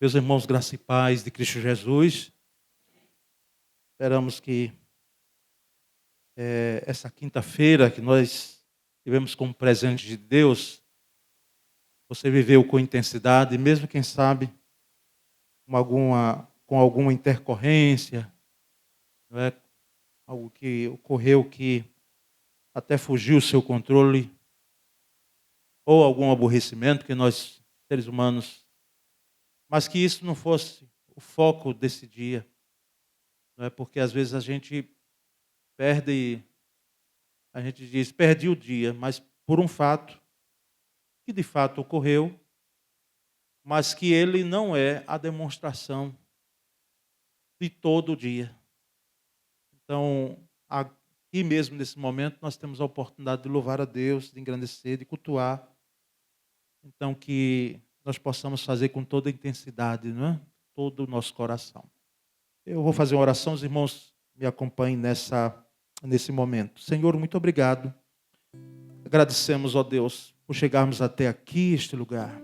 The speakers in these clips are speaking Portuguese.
Meus irmãos, graça e paz de Cristo Jesus, esperamos que essa quinta-feira que nós tivemos como presente de Deus, você viveu com intensidade, mesmo quem sabe com alguma intercorrência, não é? Algo que ocorreu que até fugiu o seu controle, ou algum aborrecimento que nós, seres humanos, mas que isso não fosse o foco desse dia, não é? Porque às vezes a gente perde. A gente diz, perdi o dia, mas por um fato que de fato ocorreu, mas que ele não é a demonstração de todo o dia. Então, aqui mesmo nesse momento, nós temos a oportunidade de louvar a Deus, de engrandecer, de cultuar. Então, que nós possamos fazer com toda a intensidade, não é? Todo o nosso coração. Eu vou fazer uma oração, os irmãos me acompanhem nesse momento. Senhor, muito obrigado. Agradecemos, ó Deus, por chegarmos até aqui, este lugar.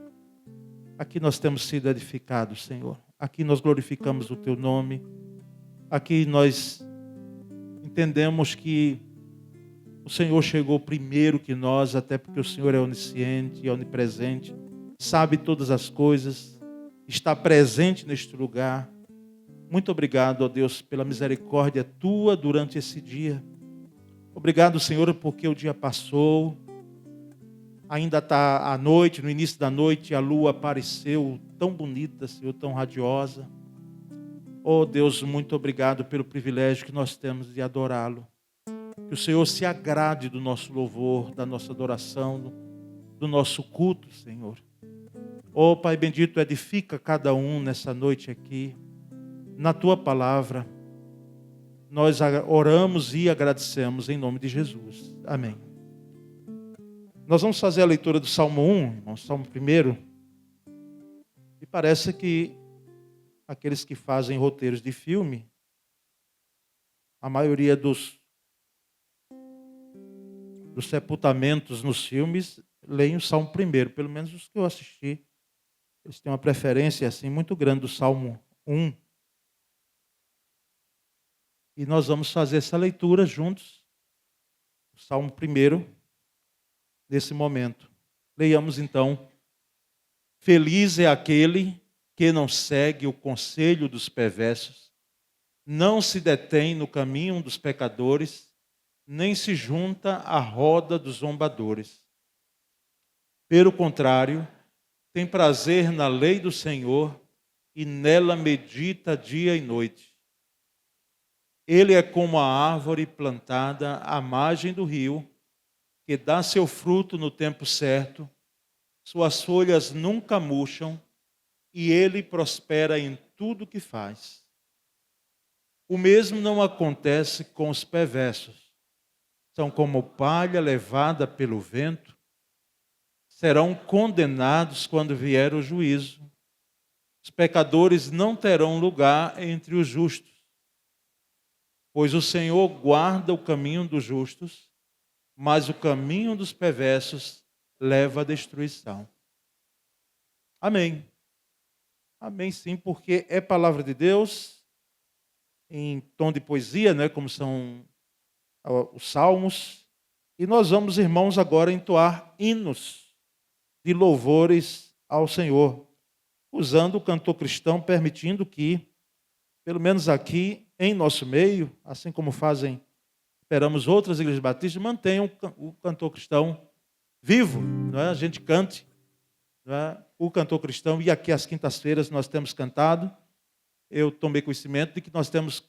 Aqui nós temos sido edificados, Senhor. Aqui nós glorificamos o Teu nome. Aqui nós entendemos que o Senhor chegou primeiro que nós, até porque o Senhor é onisciente e onipresente, sabe todas as coisas, está presente neste lugar. Muito obrigado, ó Deus, pela misericórdia Tua durante esse dia. Obrigado, Senhor, porque o dia passou. Ainda está à noite, no início da noite, a lua apareceu tão bonita, Senhor, tão radiosa. Oh Deus, muito obrigado pelo privilégio que nós temos de adorá-lo. Que o Senhor se agrade do nosso louvor, da nossa adoração, do nosso culto, Senhor. Oh Pai bendito, edifica cada um nessa noite aqui, na Tua palavra. Nós oramos e agradecemos em nome de Jesus. Amém. Nós vamos fazer a leitura do Salmo 1, irmão, Salmo 1. E parece que aqueles que fazem roteiros de filme, a maioria dos sepultamentos nos filmes leem o Salmo 1, pelo menos os que eu assisti. Eles têm uma preferência assim muito grande do Salmo 1. E nós vamos fazer essa leitura juntos, o Salmo 1, nesse momento. Leiamos então. Feliz é aquele que não segue o conselho dos perversos, não se detém no caminho dos pecadores, nem se junta à roda dos zombadores. Pelo contrário, tem prazer na lei do Senhor e nela medita dia e noite. Ele é como a árvore plantada à margem do rio, que dá seu fruto no tempo certo, suas folhas nunca murcham e ele prospera em tudo que faz. O mesmo não acontece com os perversos. São como palha levada pelo vento, serão condenados quando vier o juízo. Os pecadores não terão lugar entre os justos, pois o Senhor guarda o caminho dos justos, mas o caminho dos perversos leva à destruição. Amém. Amém, sim, porque é palavra de Deus, em tom de poesia, né, como são os salmos. E nós vamos, irmãos, agora entoar hinos de louvores ao Senhor, usando o cantor cristão, permitindo que, pelo menos aqui em nosso meio, assim como fazem, esperamos outras igrejas batistas, mantenham o cantor cristão vivo, não é? A gente cante, não é? O cantor cristão, e aqui às quintas-feiras nós temos cantado. Eu tomei conhecimento de que nós temos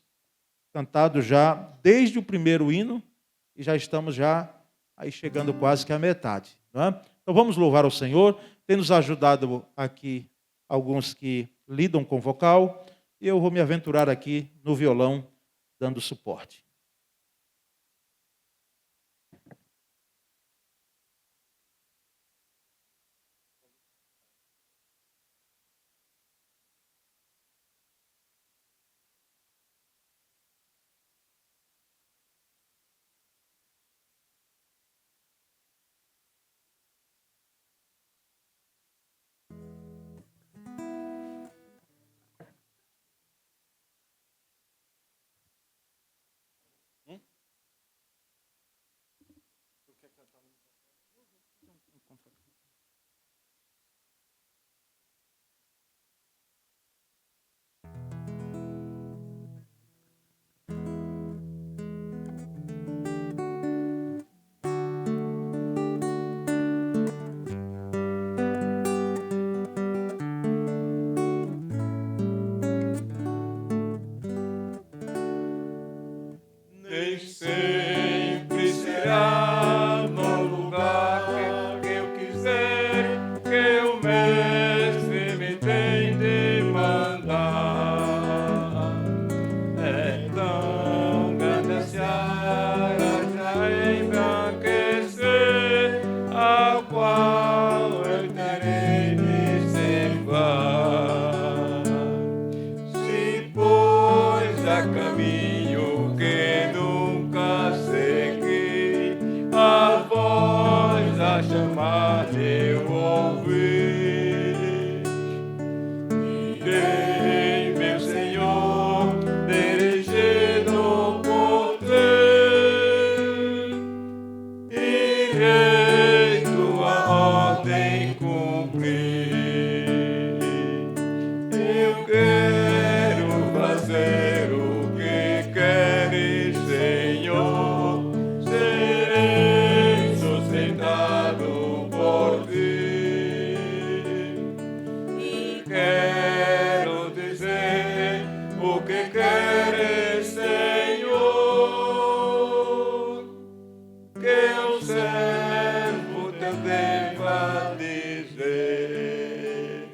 cantado já desde o primeiro hino e já estamos já aí chegando quase que à metade, não é? Então vamos louvar ao Senhor. Tem nos ajudado aqui alguns que lidam com vocal, e eu vou me aventurar aqui no violão, dando suporte. irei, meu Senhor, dirigido por ti. Irei tua ordem cumprir. Eu quero fazer o que queres, Senhor. Serei sustentado por ti. E quero dizer o que queres, Senhor. Que o servo teu deva dizer.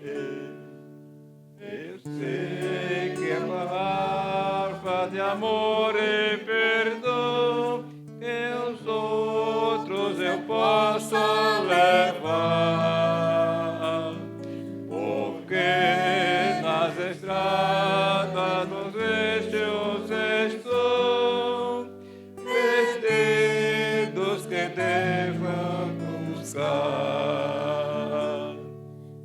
Eu sei que a palavra de amor e perdão que os outros eu possa levar, porque nas estradas dos vestidos estão vestidos que devam buscar.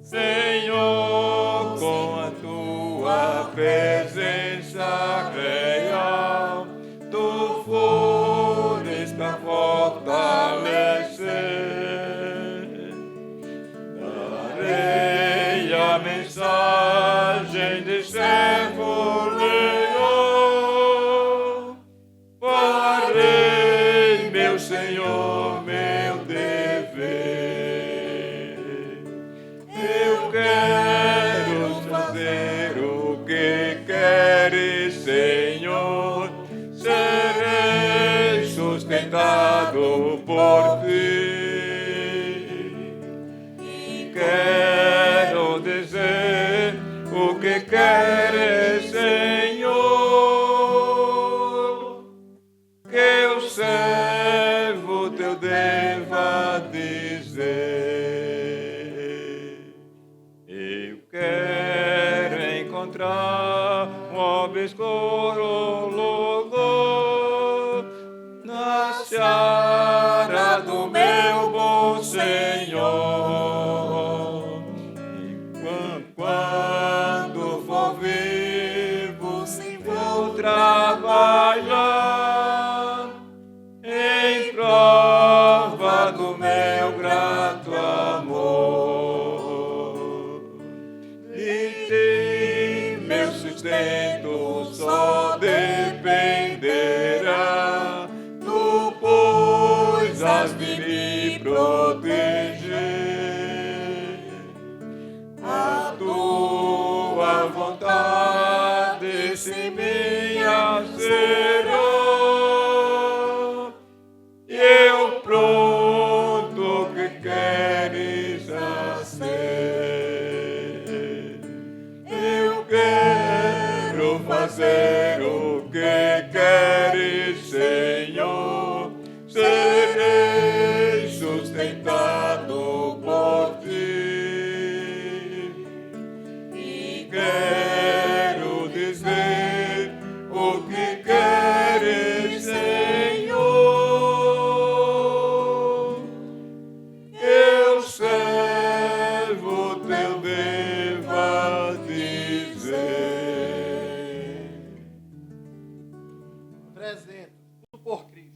Senhor, com a tua presença real, tu fores para fortalecer. Darei a mensagem de servo leal. Farei, meu Senhor, meu dever. Eu quero fazer o que queres, Senhor. Serei sustentado por ti. E quero dizer o que queres, Senhor. Que o servo teu deva dizer. Eu quero encontrar um obscuro lugar na seara do meu bom Senhor. E quando for vivo, sim, vou trabalhar em prova do meu grato amor. De ti, meu sustento só dependerá. Tu, pois, has de me proteger. A tua vontade se minha será. E eu pronto que queres a ser. Eu quero fazer o que queres, Senhor. Serei sustentado por ti. E quero dizer o que queres, Senhor. Eu servo teu deva dizer. Presente, tudo por Cristo.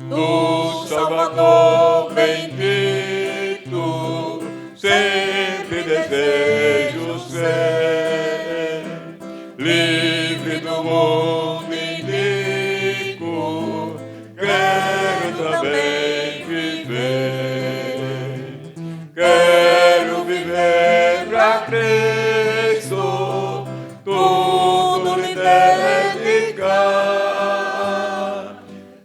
Do Salvador bendito, sempre desejo ser livre do mundo iníquo. Quero também viver, quero viver pra Cristo, tudo lhe dedicar.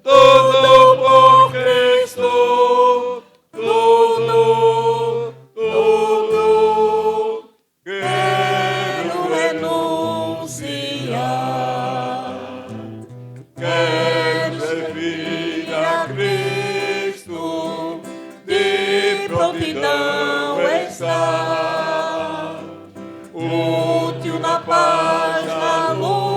Tudo por Cristo, tudo, tudo, quero renunciar. Quero servir a Cristo, de prontidão estar, útil na paz, na luz.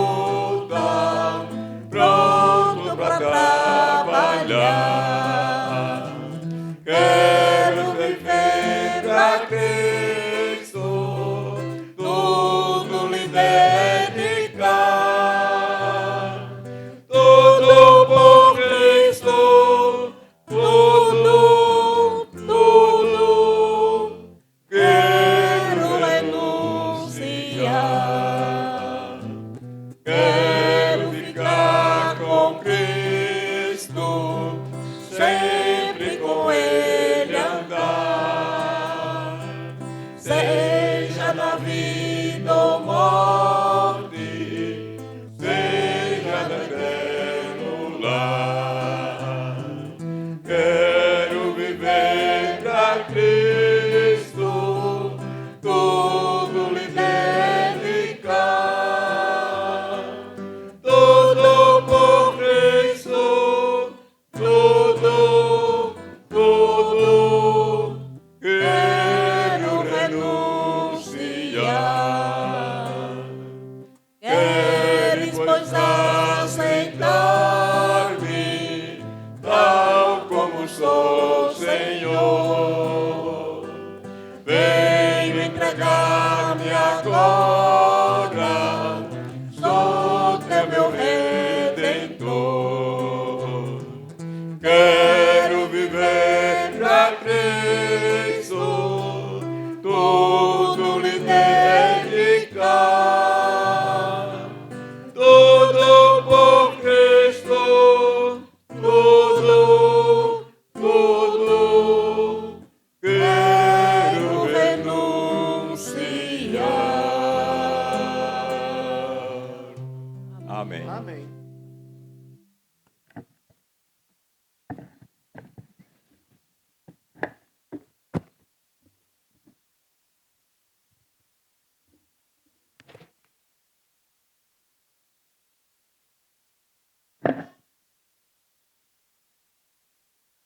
Amém. Amém.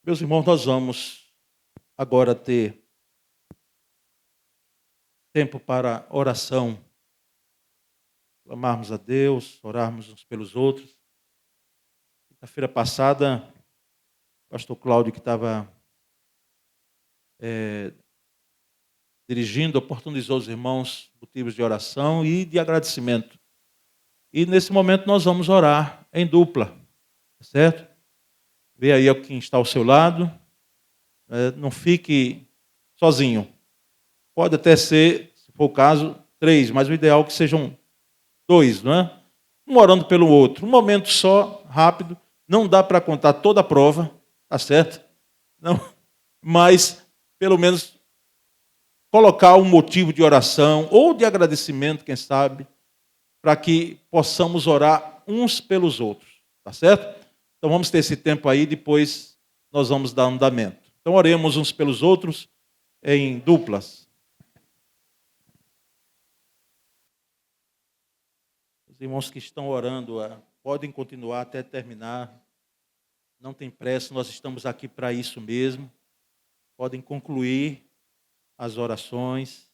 Meus irmãos, nós vamos agora ter tempo para oração, clamarmos a Deus, orarmos uns pelos outros. Quinta-feira passada, o pastor Cláudio, que estava dirigindo, oportunizou os irmãos motivos de oração e de agradecimento. E nesse momento nós vamos orar em dupla, certo? Vê aí quem está ao seu lado, não fique sozinho. Pode até ser, se for o caso, 3, mas o ideal é que sejam 2, não é? Um orando pelo outro. Um momento só, rápido. Não dá para contar toda a prova, tá certo? Não, mas pelo menos colocar um motivo de oração ou de agradecimento, quem sabe, para que possamos orar uns pelos outros, tá certo? Então vamos ter esse tempo aí, depois nós vamos dar andamento. Então oremos uns pelos outros em duplas. Os irmãos que estão orando podem continuar até terminar. Não tem pressa, nós estamos aqui para isso mesmo. Podem concluir as orações.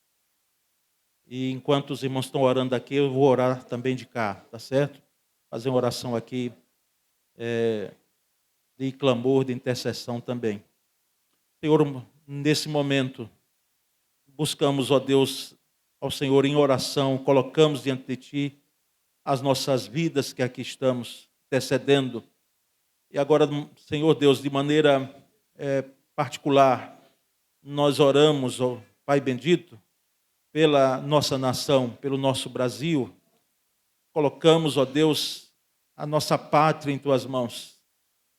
E enquanto os irmãos estão orando aqui, eu vou orar também de cá, tá certo? Fazer uma oração aqui de clamor, de intercessão também. Senhor, nesse momento, buscamos, ó Deus, ao Senhor em oração, colocamos diante de Ti as nossas vidas que aqui estamos intercedendo. E agora, Senhor Deus, de maneira particular, nós oramos, ó Pai bendito, pela nossa nação, pelo nosso Brasil. Colocamos, ó Deus, a nossa pátria em Tuas mãos.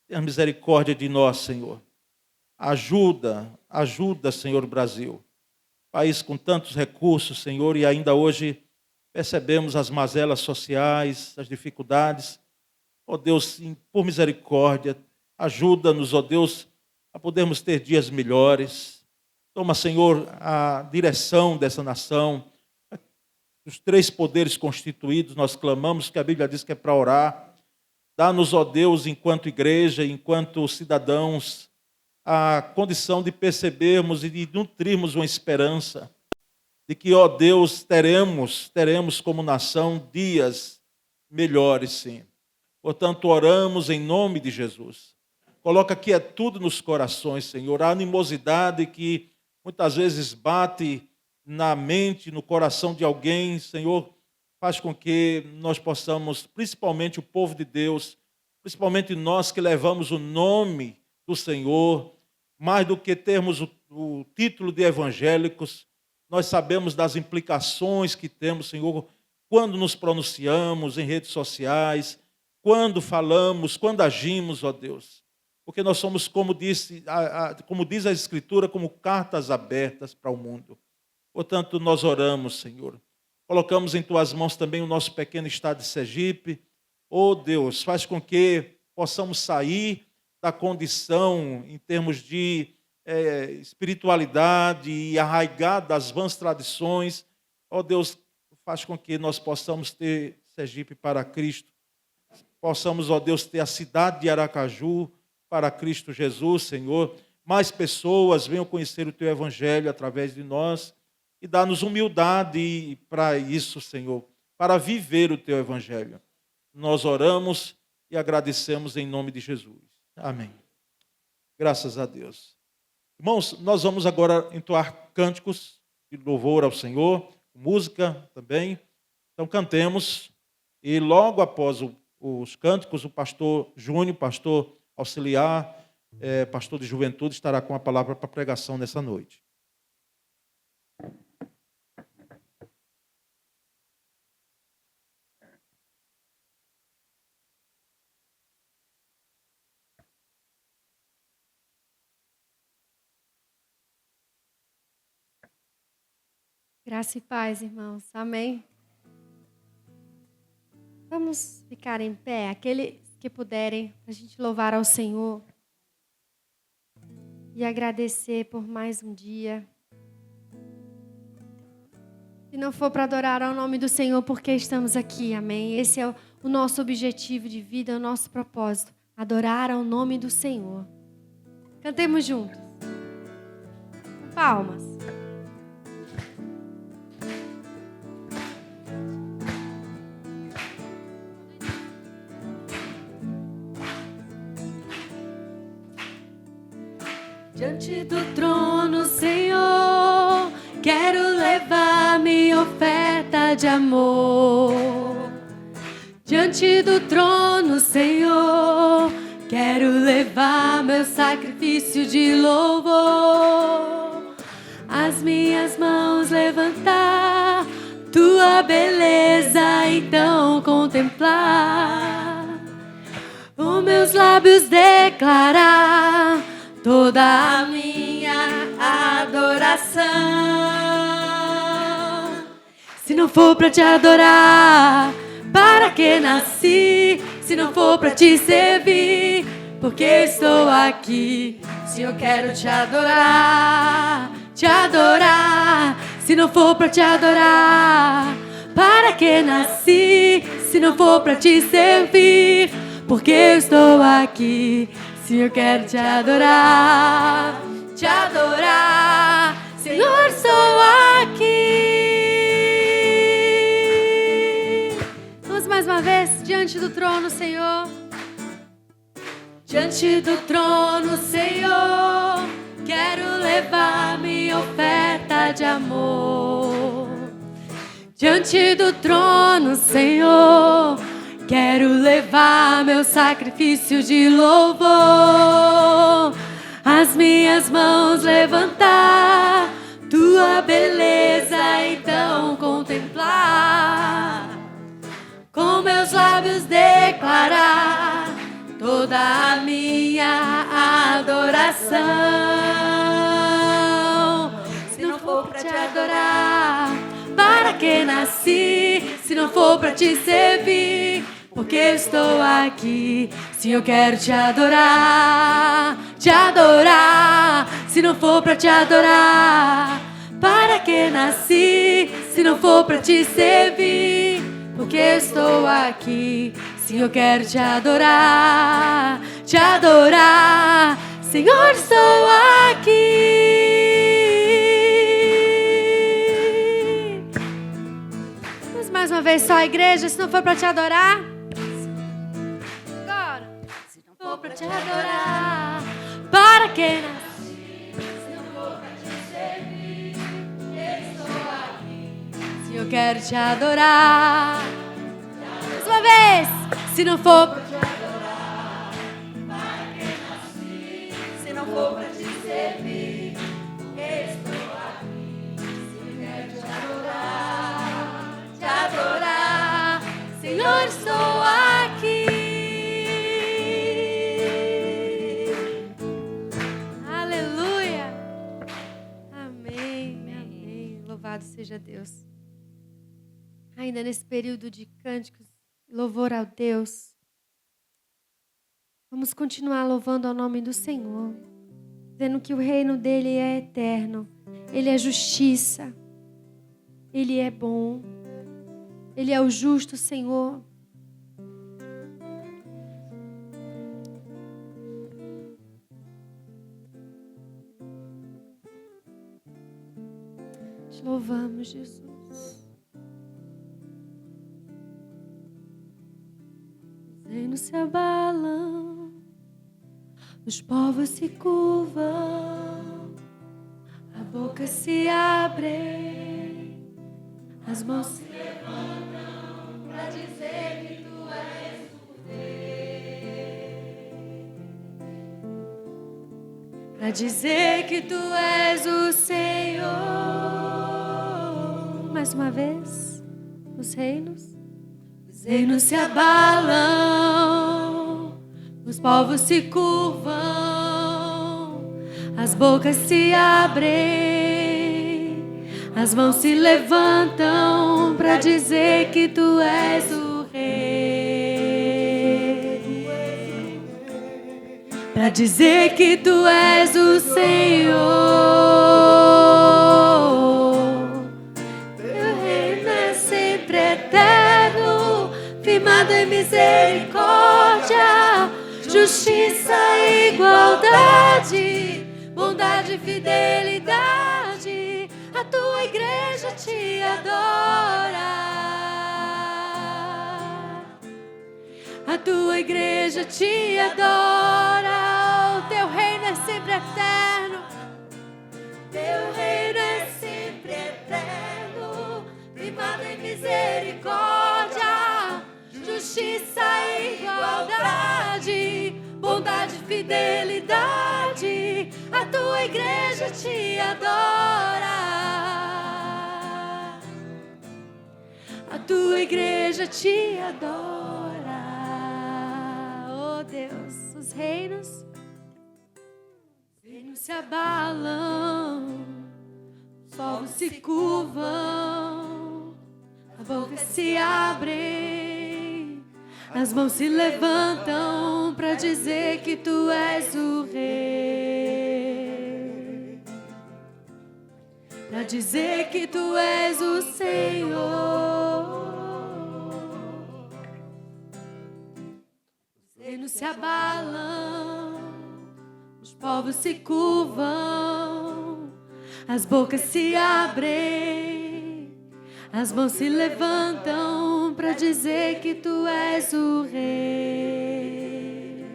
Tenha misericórdia de nós, Senhor. Ajuda, Senhor, Brasil. País com tantos recursos, Senhor, e ainda hoje percebemos as mazelas sociais, as dificuldades. Ó Deus, por misericórdia, ajuda-nos, ó Deus, a podermos ter dias melhores. Toma, Senhor, a direção dessa nação. Os 3 poderes constituídos, nós clamamos, que a Bíblia diz que é para orar. Dá-nos, ó Deus, enquanto igreja, enquanto cidadãos, a condição de percebermos e de nutrirmos uma esperança de que, ó Deus, teremos como nação dias melhores, sim. Portanto, oramos em nome de Jesus. Coloca quietude nos corações, Senhor, a animosidade que muitas vezes bate na mente, no coração de alguém, Senhor, faz com que nós possamos, principalmente o povo de Deus, principalmente nós que levamos o nome do Senhor, mais do que termos o título de evangélicos, nós sabemos das implicações que temos, Senhor, quando nos pronunciamos em redes sociais, quando falamos, quando agimos, ó Deus. Porque nós somos, como diz a Escritura, como cartas abertas para o mundo. Portanto, nós oramos, Senhor. Colocamos em Tuas mãos também o nosso pequeno estado de Sergipe. Ó Deus, faz com que possamos sair da condição em termos de espiritualidade e arraigar das vãs tradições. Ó Deus, faz com que nós possamos ter Sergipe para Cristo. Possamos, ó Deus, ter a cidade de Aracaju para Cristo Jesus, Senhor. Mais pessoas venham conhecer o Teu Evangelho através de nós e dá-nos humildade para isso, Senhor, para viver o Teu Evangelho. Nós oramos e agradecemos em nome de Jesus. Amém. Graças a Deus. Irmãos, nós vamos agora entoar cânticos de louvor ao Senhor, música também. Então cantemos e logo após os cânticos, o pastor Júnior, pastor auxiliar, pastor de juventude, estará com a palavra para pregação nessa noite. Graça e paz, irmãos. Amém. Vamos ficar em pé, aqueles que puderem, para a gente louvar ao Senhor e agradecer por mais um dia. Se não for para adorar ao nome do Senhor, porque estamos aqui, amém? Esse é o nosso objetivo de vida, é o nosso propósito, adorar ao nome do Senhor. Cantemos juntos. Com palmas. Diante do trono, Senhor, quero levar minha oferta de amor. Diante do trono, Senhor, quero levar meu sacrifício de louvor. As minhas mãos levantar, tua beleza então contemplar. Os meus lábios declarar toda a minha adoração. Se não for para te adorar, para que nasci? Se não for para te servir, porque estou aqui? Se eu quero te adorar, te adorar. Se não for para te adorar, para que nasci? Se não for para te servir, porque eu estou aqui? Se eu quero te adorar, Senhor, estou aqui. Vamos mais uma vez, diante do trono, Senhor. Diante do trono, Senhor, quero levar minha oferta de amor. Diante do trono, Senhor, quero levar meu sacrifício de louvor. As minhas mãos levantar, tua beleza então contemplar. Com meus lábios declarar toda a minha adoração. Se não for para te adorar, para que nasci? Se não for para te servir, porque estou aqui? Se eu quero te adorar, se não for para te adorar, para que nasci? Se não for para te servir, porque estou aqui? Se eu quero te adorar, Senhor, estou aqui. Vamos mais uma vez só a igreja, se não for para te adorar. Pra te adorar, para que nasci? Se não for pra te servir, estou aqui. Se eu quero te adorar, mais uma vez. Se não for pra te adorar, para que nasci? Se não for pra te servir, estou aqui. Se eu quero te adorar, Senhor, estou aqui. Louvado seja Deus. Ainda nesse período de cânticos, louvor ao Deus, vamos continuar louvando ao nome do Senhor, dizendo que o reino dele é eterno, ele é justiça, ele é bom, ele é o justo Senhor. Louvamos, Jesus. Os reinos se abalam, os povos se curvam, a boca se abre, as mãos se levantam para dizer que tu és o Rei, para dizer que tu és o Senhor. Mais uma vez, os reinos se abalam, os povos se curvam, as bocas se abrem, as mãos se levantam para dizer que tu és o Rei. para dizer que tu és o Senhor. Teu reino é sempre eterno, firmado em misericórdia, justiça e igualdade, bondade e fidelidade. A tua igreja te adora. A tua igreja te adora. O teu reino é sempre eterno. Teu reino é sempre eterno, firmado em misericórdia, justiça e igualdade, bondade e fidelidade. A tua igreja te adora. A tua igreja te adora. Oh Deus, os reinos se abalam, os povos se curvam, a boca se abre, as mãos se levantam para dizer que tu és o rei, para dizer que tu és o Senhor. Os reinos se abalam, os povos se curvam, as bocas se abrem, as mãos se levantam para dizer que tu és o rei,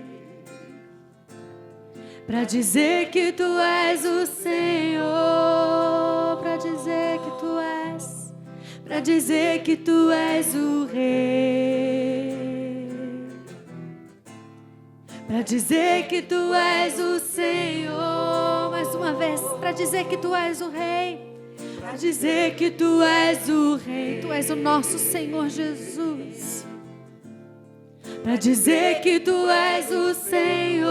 para dizer que tu és o Senhor, para dizer que tu és, para dizer que tu és o rei, para dizer que tu és o Senhor. Mais uma vez, para dizer que tu és o rei, para dizer que tu és o rei, tu és o nosso Senhor Jesus, para dizer que tu és o Senhor.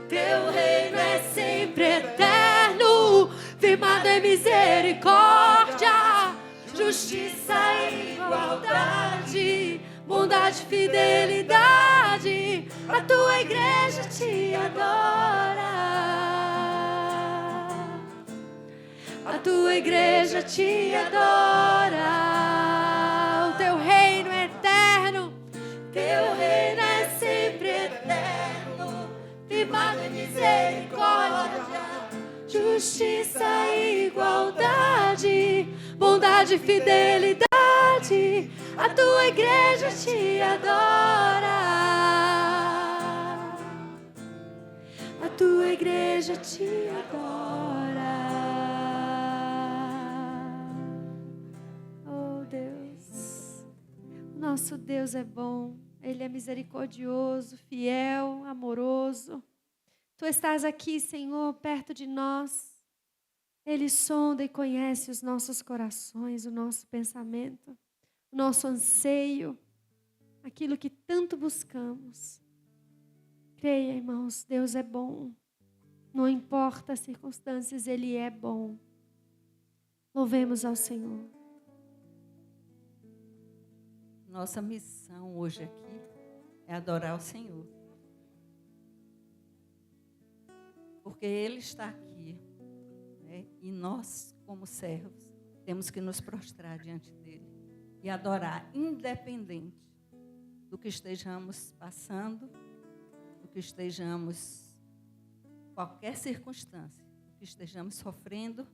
Teu reino é sempre eterno, firmado em misericórdia, justiça e igualdade, bondade e fidelidade. A tua igreja te adora. A tua igreja te adora. O teu reino é eterno, teu reino é sempre eterno, firmado em misericórdia, justiça e igualdade, bondade e fidelidade. A tua igreja te adora. A tua igreja te adora. Oh Deus, nosso Deus é bom, Ele é misericordioso, fiel, amoroso. Tu estás aqui, Senhor, perto de nós. Ele sonda e conhece os nossos corações, o nosso pensamento, o nosso anseio, aquilo que tanto buscamos. Creia, irmãos, Deus é bom. Não importa as circunstâncias, Ele é bom. Louvemos ao Senhor. Nossa missão hoje aqui é adorar o Senhor. Porque Ele está aqui, né? E nós, como servos, temos que nos prostrar diante dEle e adorar, independente do que estejamos passando, do que estejamos, qualquer circunstância, do que estejamos sofrendo.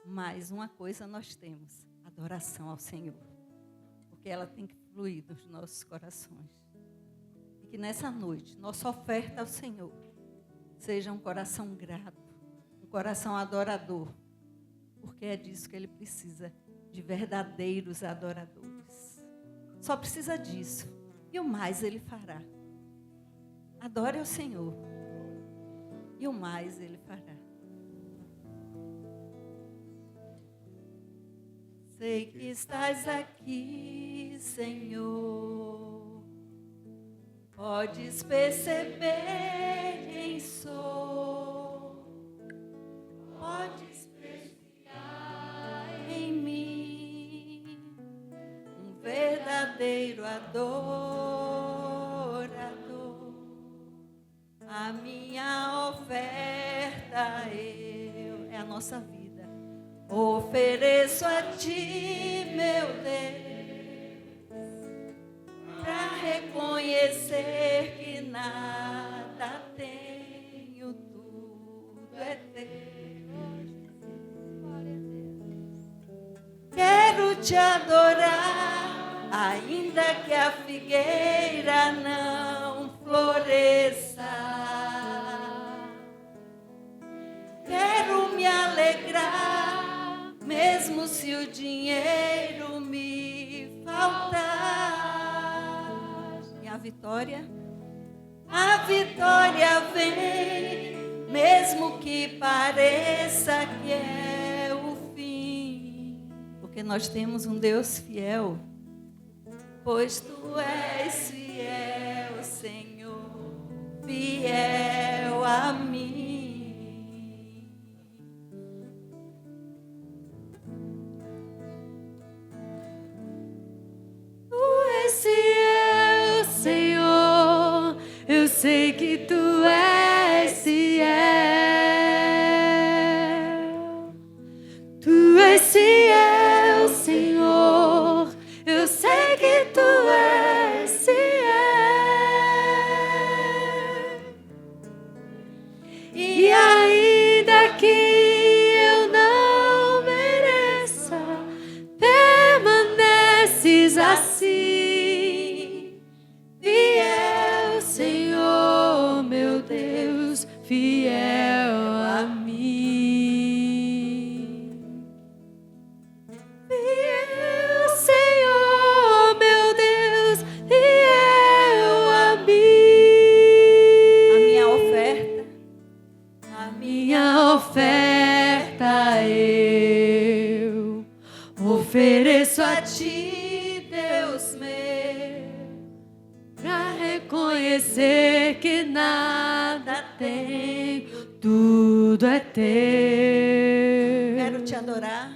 Mas uma coisa nós temos: adoração ao Senhor. Porque ela tem que fluir dos nossos corações. E que nessa noite, nossa oferta ao Senhor seja um coração grato, um coração adorador. Porque é disso que Ele precisa, de verdadeiros adoradores. Só precisa disso. E o mais Ele fará. Adore ao Senhor. E o mais Ele fará. Sei que estás aqui, Senhor. Podes perceber quem sou. Podes apreciar em mim um verdadeiro adorador. A minha oferta é a nossa vida. Ofereço a ti, meu Deus, para reconhecer que nada tenho, tudo é teu. Quero te adorar, ainda que a figueira não floresça. Quero me alegrar, mesmo se o dinheiro me faltar. E a vitória vem, mesmo que pareça que é o fim. Porque nós temos um Deus fiel, pois tu és fiel, Senhor, fiel a mim. Tu és fiel, Senhor, eu sei que tu és fiel. Tu és fiel, Senhor, eu sei que tu és fiel. E ainda que eu não mereça, permaneces assim. Fiel, Senhor, meu Deus, fiel a mim. Fiel, Senhor, meu Deus, fiel a mim. A minha oferta, Minha oferta eu ofereço a ti, Deus meu, pra reconhecer que nada tenho, tudo é teu. quero te adorar,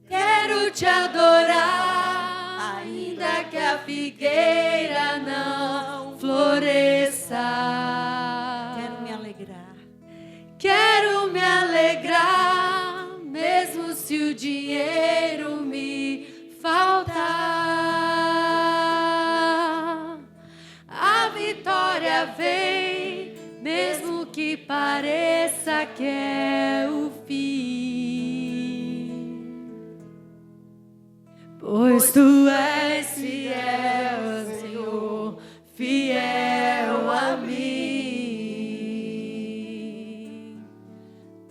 Quero te adorar, ainda que a figueira não floresça. quero me alegrar. Quero me alegrar, mesmo se o dinheiro me faltar. A vitória vem, mesmo que pareça que é o fim. Pois tu és fiel, Senhor, fiel a mim.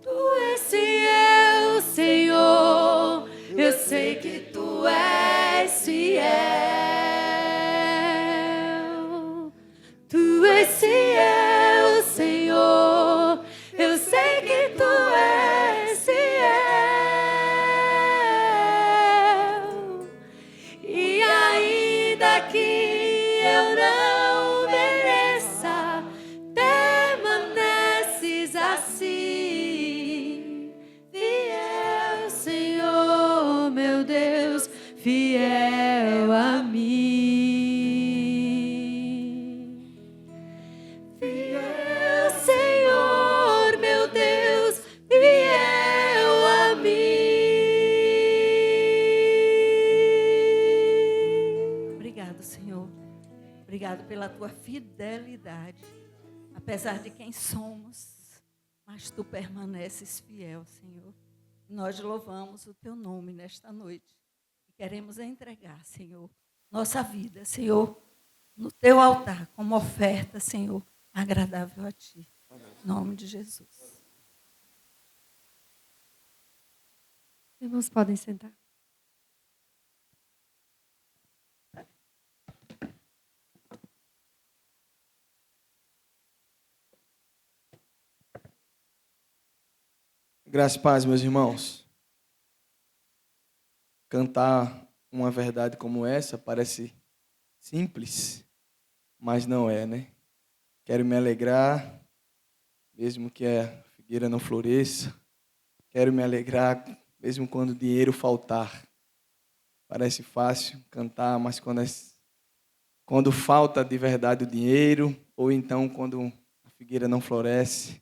Tu és fiel, Senhor, eu sei que tu és fiel. Tu és fiel, Senhor, eu sei que tu és fiel. E ainda que eu não mereça, permaneces assim. Fiel, Senhor, meu Deus, fiel a mim. Fiel, Senhor, meu Deus, fiel a mim. Obrigado, Senhor. Obrigado pela tua fidelidade. Apesar de quem somos, mas tu permaneces fiel, Senhor. Nós louvamos o teu nome nesta noite. E queremos entregar, Senhor, nossa vida, Senhor, no teu altar, como oferta, Senhor, agradável a ti. Em nome de Jesus. Irmãos, podem sentar. Graça e paz, meus irmãos. Cantar uma verdade como essa parece simples, mas não é, né? Quero me alegrar, mesmo que a figueira não floresça. Quero me alegrar, mesmo quando o dinheiro faltar. Parece fácil cantar, mas quando falta de verdade o dinheiro, ou então quando a figueira não floresce.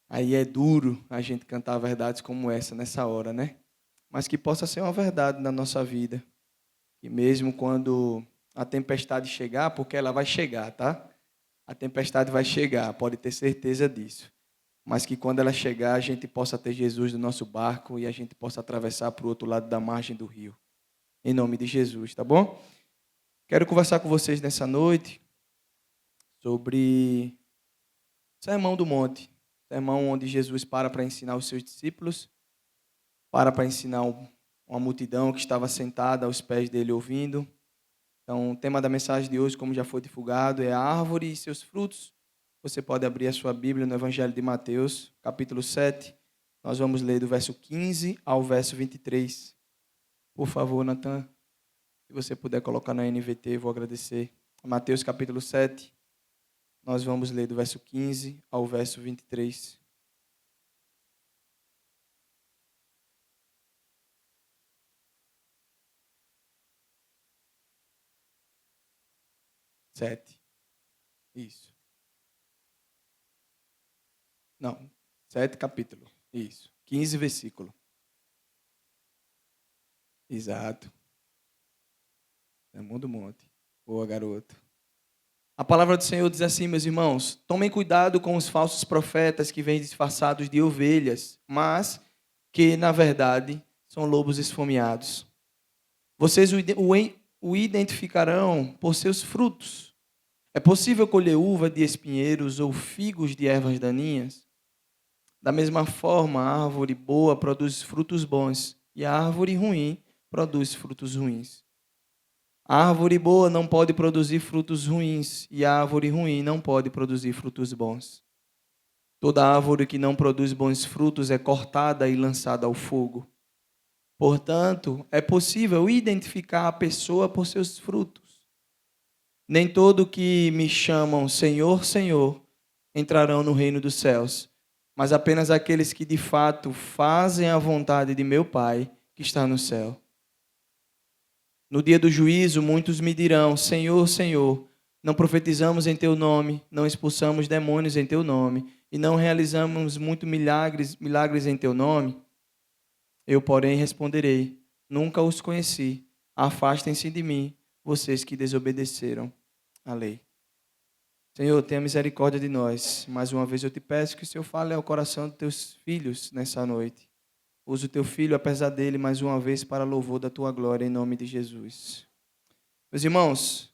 Aí é duro a gente cantar verdades como essa nessa hora, né? Mas que possa ser uma verdade na nossa vida. E mesmo quando a tempestade chegar, porque ela vai chegar, tá? A tempestade vai chegar, pode ter certeza disso. Mas que quando ela chegar, a gente possa ter Jesus no nosso barco e a gente possa atravessar para o outro lado da margem do rio. Em nome de Jesus, tá bom? Quero conversar com vocês nessa noite sobre o Sermão do Monte. Sermão onde Jesus para ensinar os seus discípulos, para ensinar uma multidão que estava sentada aos pés dele ouvindo. Então, o tema da mensagem de hoje, como já foi divulgado, é a árvore e seus frutos. Você pode abrir a sua Bíblia no Evangelho de Mateus, capítulo 7. Nós vamos ler do verso 15 ao verso 23. Por favor, Natan, se você puder colocar na NVT, vou agradecer. Mateus, capítulo 7. Nós vamos ler do verso 15 ao verso 23. Sete. Isso. Não, 7 capítulo. Isso. 15 versículo. Exato. Sermão do Monte. Boa, garoto. A palavra do Senhor diz assim, meus irmãos: tomem cuidado com os falsos profetas que vêm disfarçados de ovelhas, mas que, na verdade, são lobos esfomeados. Vocês o identificarão por seus frutos. É possível colher uva de espinheiros ou figos de ervas daninhas? Da mesma forma, a árvore boa produz frutos bons e a árvore ruim produz frutos ruins. A árvore boa não pode produzir frutos ruins e a árvore ruim não pode produzir frutos bons. Toda árvore que não produz bons frutos é cortada e lançada ao fogo. Portanto, é possível identificar a pessoa por seus frutos. Nem todo que me chamam Senhor, Senhor entrarão no reino dos céus, mas apenas aqueles que de fato fazem a vontade de meu Pai que está no céu. No dia do juízo, muitos me dirão: Senhor, Senhor, não profetizamos em teu nome, não expulsamos demônios em teu nome, e não realizamos muitos milagres em teu nome? Eu, porém, responderei: nunca os conheci. Afastem-se de mim, vocês que desobedeceram à lei. Senhor, tenha misericórdia de nós. Mais uma vez eu te peço que o Senhor fale ao coração dos teus filhos nessa noite. Usa o teu filho, apesar dele, mais uma vez, para louvor da tua glória, em nome de Jesus. Meus irmãos,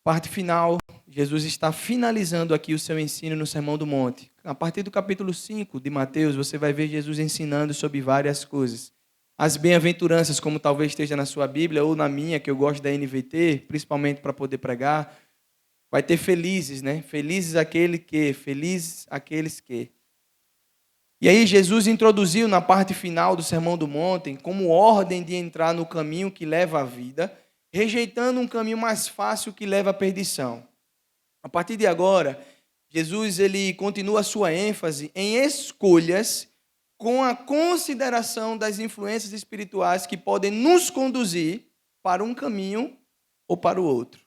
parte final, Jesus está finalizando aqui o seu ensino no Sermão do Monte. A partir do capítulo 5 de Mateus, você vai ver Jesus ensinando sobre várias coisas. As bem-aventuranças, como talvez esteja na sua Bíblia, ou na minha, que eu gosto da NVT, principalmente para poder pregar, vai ter felizes, né? Felizes aqueles que. E aí Jesus introduziu na parte final do Sermão do Monte como ordem de entrar no caminho que leva à vida, rejeitando um caminho mais fácil que leva à perdição. A partir de agora, Jesus ele continua a sua ênfase em escolhas com a consideração das influências espirituais que podem nos conduzir para um caminho ou para o outro.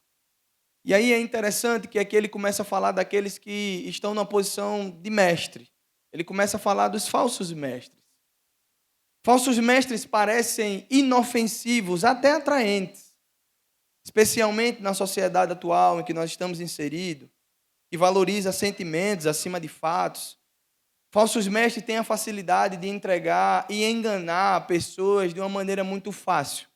E aí é interessante que aqui ele começa a falar daqueles que estão na posição de mestre. Ele começa a falar dos falsos mestres. Falsos mestres parecem inofensivos, até atraentes, especialmente na sociedade atual em que nós estamos inseridos, que valoriza sentimentos acima de fatos. Falsos mestres têm a facilidade de entregar e enganar pessoas de uma maneira muito fácil,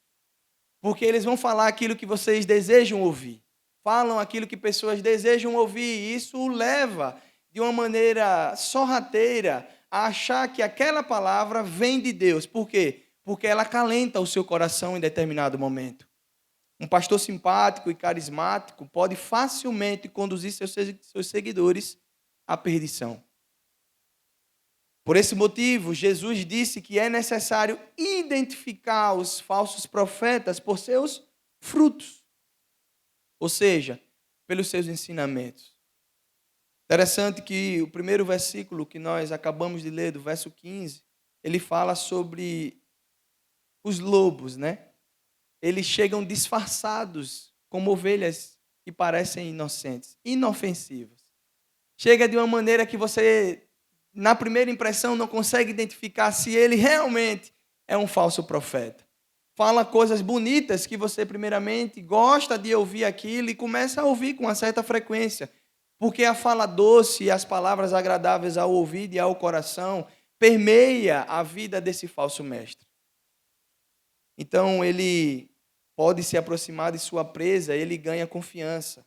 porque eles vão falar aquilo que vocês desejam ouvir, falam aquilo que pessoas desejam ouvir, e isso o leva de uma maneira sorrateira a achar que aquela palavra vem de Deus. Por quê? Porque ela acalenta o seu coração em determinado momento. Um pastor simpático e carismático pode facilmente conduzir seus seguidores à perdição. Por esse motivo, Jesus disse que é necessário identificar os falsos profetas por seus frutos, ou seja, pelos seus ensinamentos. Interessante que o primeiro versículo que nós acabamos de ler, do verso 15, ele fala sobre os lobos, né? Eles chegam disfarçados como ovelhas que parecem inocentes, inofensivas. Chega de uma maneira que você, na primeira impressão, não consegue identificar se ele realmente é um falso profeta. Fala coisas bonitas que você, primeiramente, gosta de ouvir aquilo e começa a ouvir com uma certa frequência. Porque a fala doce e as palavras agradáveis ao ouvido e ao coração permeia a vida desse falso mestre. Então, ele pode se aproximar de sua presa, ele ganha confiança.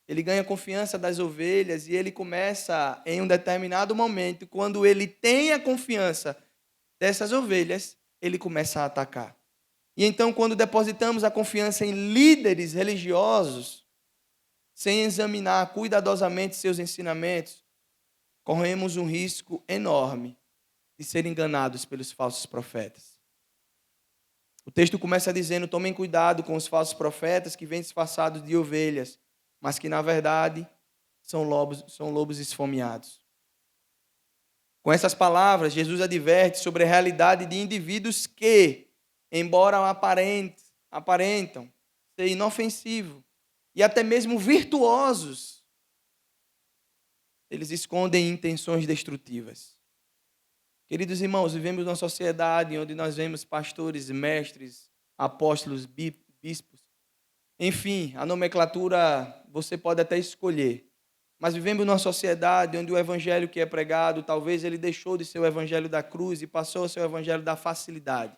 Ele ganha confiança das ovelhas e ele começa, em um determinado momento, quando ele tem a confiança dessas ovelhas, ele começa a atacar. E então, quando depositamos a confiança em líderes religiosos, sem examinar cuidadosamente seus ensinamentos, corremos um risco enorme de ser enganados pelos falsos profetas. O texto começa dizendo: tomem cuidado com os falsos profetas que vêm disfarçados de ovelhas, mas que, na verdade, são lobos esfomeados. Com essas palavras, Jesus adverte sobre a realidade de indivíduos que, embora aparentam ser inofensivos e até mesmo virtuosos, eles escondem intenções destrutivas. Queridos irmãos, vivemos numa sociedade onde nós vemos pastores, mestres, apóstolos, bispos. Enfim, a nomenclatura você pode até escolher. Mas vivemos numa sociedade onde o evangelho que é pregado, talvez ele deixou de ser o evangelho da cruz e passou a ser o evangelho da facilidade.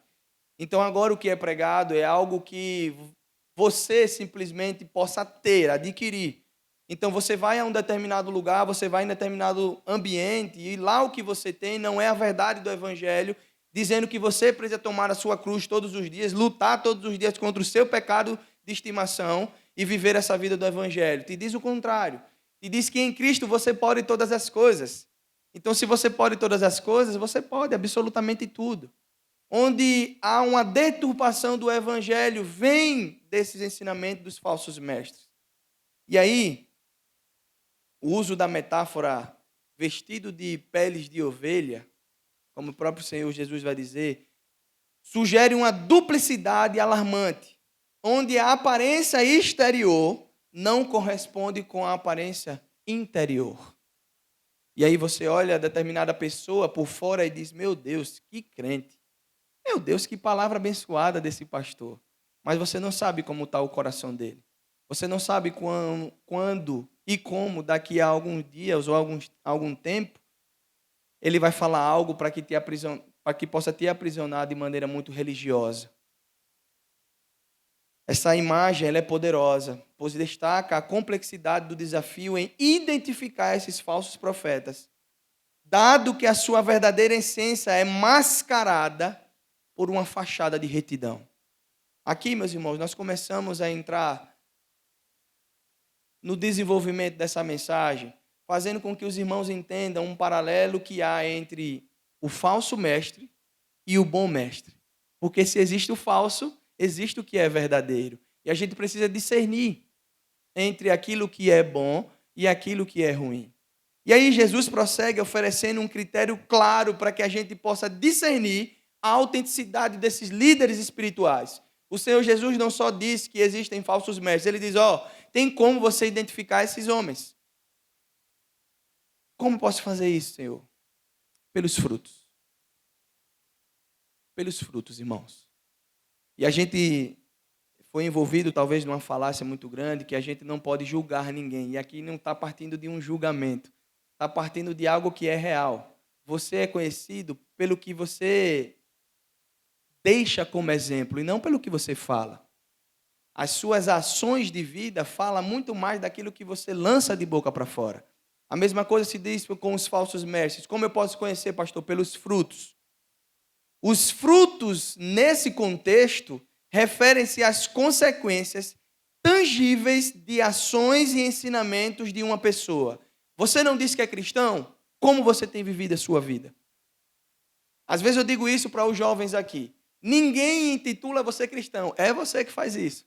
Então agora o que é pregado é algo que você simplesmente possa ter, adquirir. Então você vai a um determinado lugar, você vai em determinado ambiente e lá o que você tem não é a verdade do evangelho, dizendo que você precisa tomar a sua cruz todos os dias, lutar todos os dias contra o seu pecado de estimação e viver essa vida do evangelho. Te diz o contrário. Te diz que em Cristo você pode todas as coisas. Então, se você pode todas as coisas, você pode absolutamente tudo. Onde há uma deturpação do evangelho, vem desses ensinamentos dos falsos mestres. E aí, o uso da metáfora vestido de peles de ovelha, como o próprio Senhor Jesus vai dizer, sugere uma duplicidade alarmante, onde a aparência exterior não corresponde com a aparência interior. E aí você olha a determinada pessoa por fora e diz: meu Deus, que crente. Meu Deus, que palavra abençoada desse pastor. Mas você não sabe como está o coração dele. Você não sabe quando e como, daqui a alguns dias ou algum tempo, ele vai falar algo para que possa te aprisionar de maneira muito religiosa. Essa imagem ela é poderosa, pois destaca a complexidade do desafio em identificar esses falsos profetas, dado que a sua verdadeira essência é mascarada por uma fachada de retidão. Aqui, meus irmãos, nós começamos a entrar no desenvolvimento dessa mensagem, fazendo com que os irmãos entendam um paralelo que há entre o falso mestre e o bom mestre. Porque se existe o falso, existe o que é verdadeiro. E a gente precisa discernir entre aquilo que é bom e aquilo que é ruim. E aí Jesus prossegue oferecendo um critério claro para que a gente possa discernir a autenticidade desses líderes espirituais. O Senhor Jesus não só diz que existem falsos mestres, ele diz: tem como você identificar esses homens. Como posso fazer isso, Senhor? Pelos frutos. Pelos frutos, irmãos. E a gente foi envolvido talvez numa falácia muito grande, que a gente não pode julgar ninguém. E aqui não está partindo de um julgamento. Está partindo de algo que é real. Você é conhecido pelo que você deixa como exemplo e não pelo que você fala. As suas ações de vida falam muito mais daquilo que você lança de boca para fora. A mesma coisa se diz com os falsos mestres. Como eu posso conhecer, pastor? Pelos frutos. Os frutos, nesse contexto, referem-se às consequências tangíveis de ações e ensinamentos de uma pessoa. Você não diz que é cristão? Como você tem vivido a sua vida? Às vezes eu digo isso para os jovens aqui. Ninguém intitula você cristão. É você que faz isso.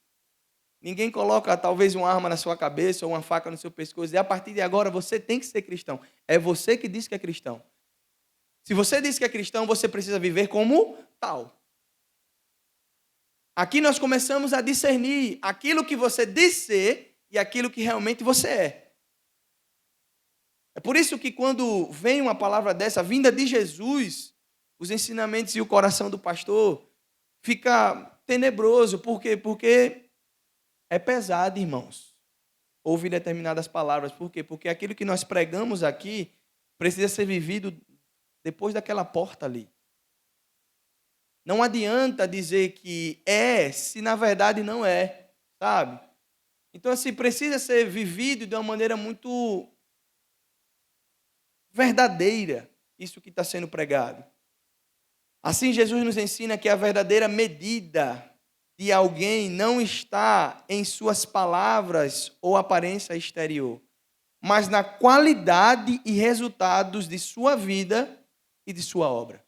Ninguém coloca talvez uma arma na sua cabeça ou uma faca no seu pescoço. E a partir de agora você tem que ser cristão. É você que diz que é cristão. Se você diz que é cristão, você precisa viver como tal. Aqui nós começamos a discernir aquilo que você diz ser e aquilo que realmente você é. É por isso que quando vem uma palavra dessa, vinda de Jesus, os ensinamentos e o coração do pastor fica tenebroso. Por quê? Porque é pesado, irmãos, ouvir determinadas palavras. Por quê? Porque aquilo que nós pregamos aqui precisa ser vivido depois daquela porta ali. Não adianta dizer que é, se na verdade não é, sabe? Então, assim, precisa ser vivido de uma maneira muito verdadeira, isso que está sendo pregado. Assim, Jesus nos ensina que a verdadeira medida de alguém não está em suas palavras ou aparência exterior, mas na qualidade e resultados de sua vida e de sua obra.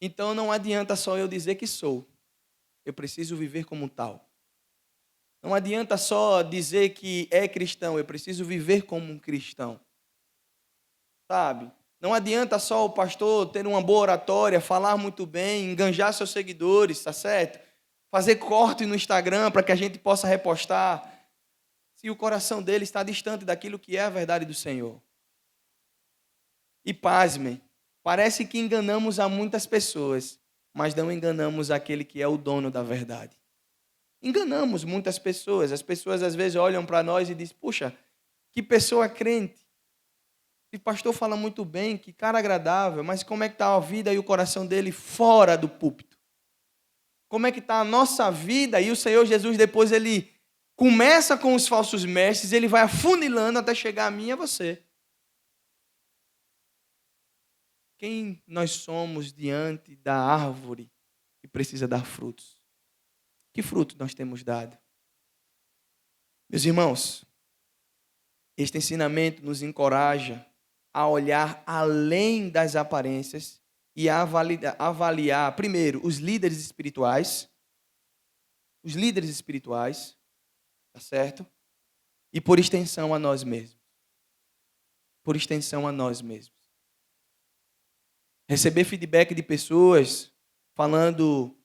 Então não adianta só eu dizer que sou, eu preciso viver como tal. Não adianta só dizer que é cristão, eu preciso viver como um cristão. Sabe? Não adianta só o pastor ter uma boa oratória, falar muito bem, enganjar seus seguidores, tá certo? Fazer corte no Instagram para que a gente possa repostar, se o coração dele está distante daquilo que é a verdade do Senhor. E pasmem, parece que enganamos a muitas pessoas, mas não enganamos aquele que é o dono da verdade. Enganamos muitas pessoas. As pessoas às vezes olham para nós e dizem, puxa, que pessoa crente. O pastor fala muito bem, que cara agradável, mas como é que está a vida e o coração dele fora do púlpito? Como é que está a nossa vida? E o Senhor Jesus depois ele começa com os falsos mestres, ele vai afunilando até chegar a mim e a você. Quem nós somos diante da árvore que precisa dar frutos? Que fruto nós temos dado? Meus irmãos, este ensinamento nos encoraja a olhar além das aparências e a avaliar, primeiro, os líderes espirituais, tá certo? E por extensão a nós mesmos. Por extensão a nós mesmos. Receber feedback de pessoas falando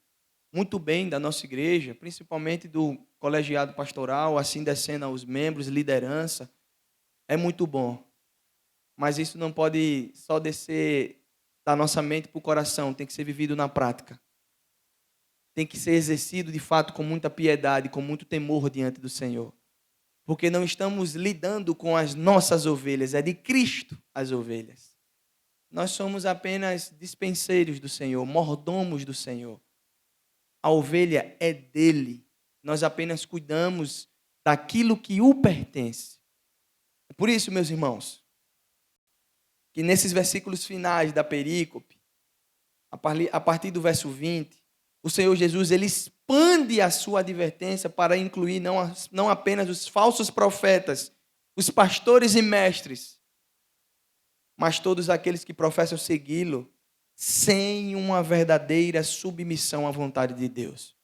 muito bem da nossa igreja, principalmente do colegiado pastoral, assim descendo aos membros, liderança, é muito bom. Mas isso não pode só descer da nossa mente para o coração, tem que ser vivido na prática. Tem que ser exercido de fato com muita piedade, com muito temor diante do Senhor. Porque não estamos lidando com as nossas ovelhas, é de Cristo as ovelhas. Nós somos apenas dispenseiros do Senhor, mordomos do Senhor. A ovelha é dele. Nós apenas cuidamos daquilo que o pertence. Por isso, meus irmãos, que nesses versículos finais da perícope, a partir do verso 20, o Senhor Jesus ele expande a sua advertência para incluir não apenas os falsos profetas, os pastores e mestres, mas todos aqueles que professam segui-lo sem uma verdadeira submissão à vontade de Deus.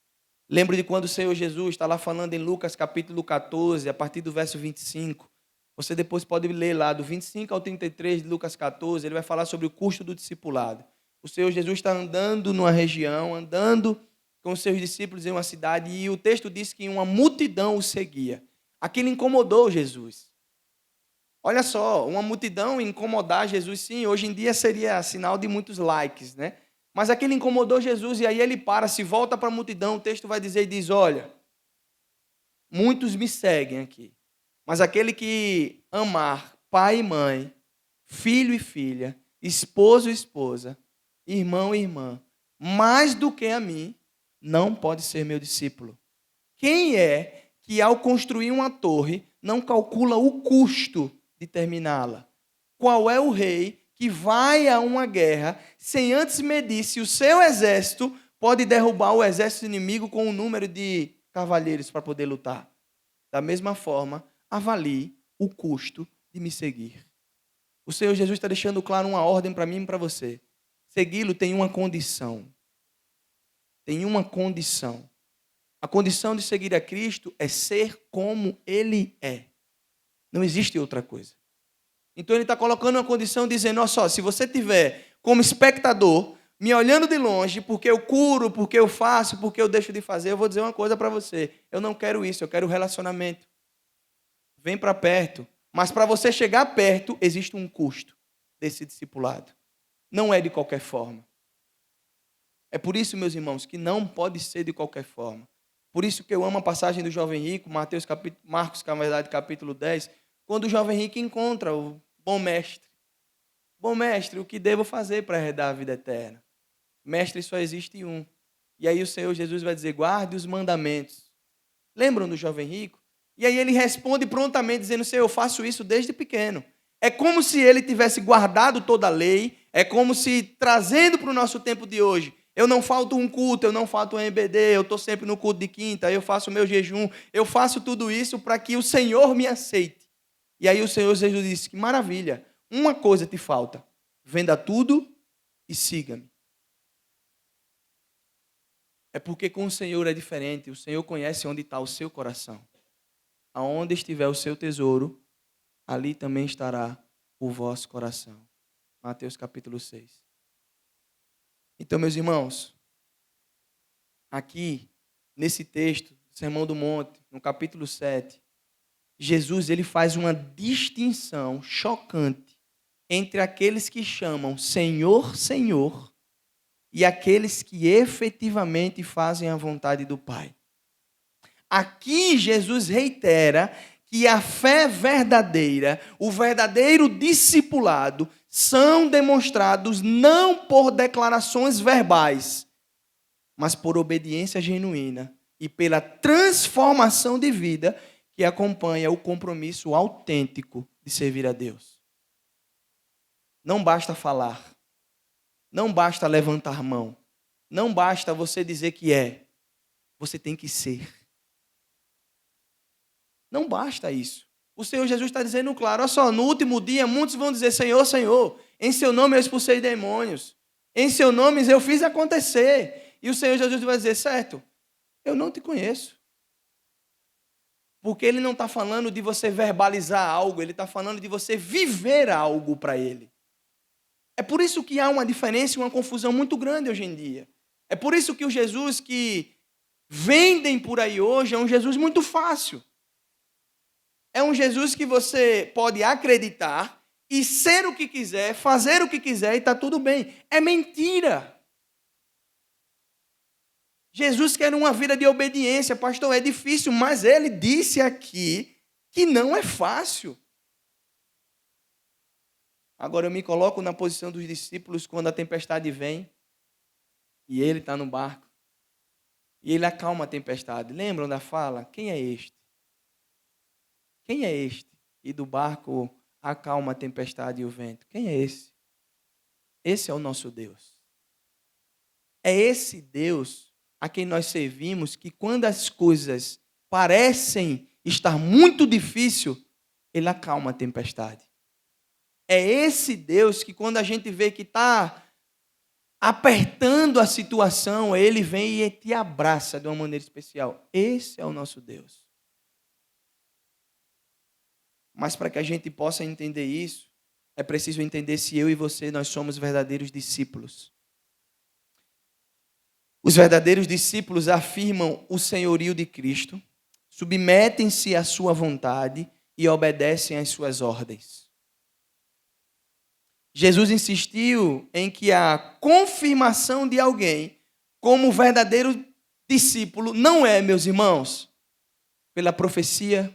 Lembro de quando o Senhor Jesus está lá falando em Lucas capítulo 14, a partir do verso 25. Você depois pode ler lá, do 25 ao 33 de Lucas 14, ele vai falar sobre o custo do discipulado. O Senhor Jesus está andando numa região, andando com os seus discípulos em uma cidade, e o texto diz que uma multidão o seguia. Aquilo incomodou Jesus. Olha só, uma multidão incomodar Jesus, sim, hoje em dia seria sinal de muitos likes, né? Mas aquilo incomodou Jesus, e aí ele para, se volta para a multidão, o texto vai dizer e diz, olha, muitos me seguem aqui. Mas aquele que amar pai e mãe, filho e filha, esposo e esposa, irmão e irmã, mais do que a mim, não pode ser meu discípulo. Quem é que ao construir uma torre não calcula o custo de terminá-la? Qual é o rei que vai a uma guerra sem antes medir se o seu exército pode derrubar o exército inimigo com o número de cavaleiros para poder lutar? Da mesma forma, avalie o custo de me seguir. O Senhor Jesus está deixando claro uma ordem para mim e para você. Segui-lo tem uma condição. Tem uma condição. A condição de seguir a Cristo é ser como Ele é. Não existe outra coisa. Então Ele está colocando uma condição dizendo, olha só, se você tiver como espectador, me olhando de longe, porque eu curo, porque eu faço, porque eu deixo de fazer, eu vou dizer uma coisa para você. Eu não quero isso, eu quero relacionamento. vem para perto. Mas para você chegar perto, existe um custo desse discipulado. Não é de qualquer forma. É por isso, meus irmãos, que não pode ser de qualquer forma. Por isso que eu amo a passagem do jovem rico, Marcos, na verdade, capítulo 10, quando o jovem rico encontra o bom mestre. Bom mestre, o que devo fazer para herdar a vida eterna? Mestre, só existe um. E aí o Senhor Jesus vai dizer, guarde os mandamentos. Lembram do jovem rico? E aí ele responde prontamente, dizendo, Senhor, eu faço isso desde pequeno. É como se ele tivesse guardado toda a lei, é como se, trazendo para o nosso tempo de hoje, eu não falto um culto, eu não falto um EBD, eu estou sempre no culto de quinta, eu faço o meu jejum, eu faço tudo isso para que o Senhor me aceite. E aí o Senhor Jesus disse, que maravilha, uma coisa te falta, venda tudo e siga-me. É porque com o Senhor é diferente, o Senhor conhece onde está o seu coração. Aonde estiver o seu tesouro, ali também estará o vosso coração. Mateus capítulo 6. Então, meus irmãos, aqui, nesse texto, Sermão do Monte, no capítulo 7, Jesus ele faz uma distinção chocante entre aqueles que chamam Senhor, Senhor, e aqueles que efetivamente fazem a vontade do Pai. Aqui, Jesus reitera que a fé verdadeira, o verdadeiro discipulado, são demonstrados não por declarações verbais, mas por obediência genuína e pela transformação de vida que acompanha o compromisso autêntico de servir a Deus. Não basta falar, não basta levantar mão, não basta você dizer que é, você tem que ser. Não basta isso. O Senhor Jesus está dizendo claro, olha só, no último dia muitos vão dizer, Senhor, Senhor, em seu nome eu expulsei demônios, em seu nome eu fiz acontecer. E o Senhor Jesus vai dizer, certo, eu não te conheço. Porque Ele não está falando de você verbalizar algo, Ele está falando de você viver algo para Ele. É por isso que há uma diferença e uma confusão muito grande hoje em dia. É por isso que o Jesus que vendem por aí hoje é um Jesus muito fácil. É um Jesus que você pode acreditar e ser o que quiser, fazer o que quiser e está tudo bem. É mentira. Jesus quer uma vida de obediência. Pastor, é difícil, mas ele disse aqui que não é fácil. Agora eu me coloco na posição dos discípulos quando a tempestade vem e ele está no barco. E ele acalma a tempestade. Lembram da fala? Quem é este? Quem é este? E do barco acalma a tempestade e o vento. Quem é esse? Esse é o nosso Deus. É esse Deus a quem nós servimos que quando as coisas parecem estar muito difíceis, Ele acalma a tempestade. É esse Deus que quando a gente vê que está apertando a situação, Ele vem e te abraça de uma maneira especial. Esse é o nosso Deus. Mas para que a gente possa entender isso, é preciso entender se eu e você, nós somos verdadeiros discípulos. Os verdadeiros discípulos afirmam o senhorio de Cristo, submetem-se à sua vontade e obedecem às suas ordens. Jesus insistiu em que a confirmação de alguém como verdadeiro discípulo não é, meus irmãos, pela profecia,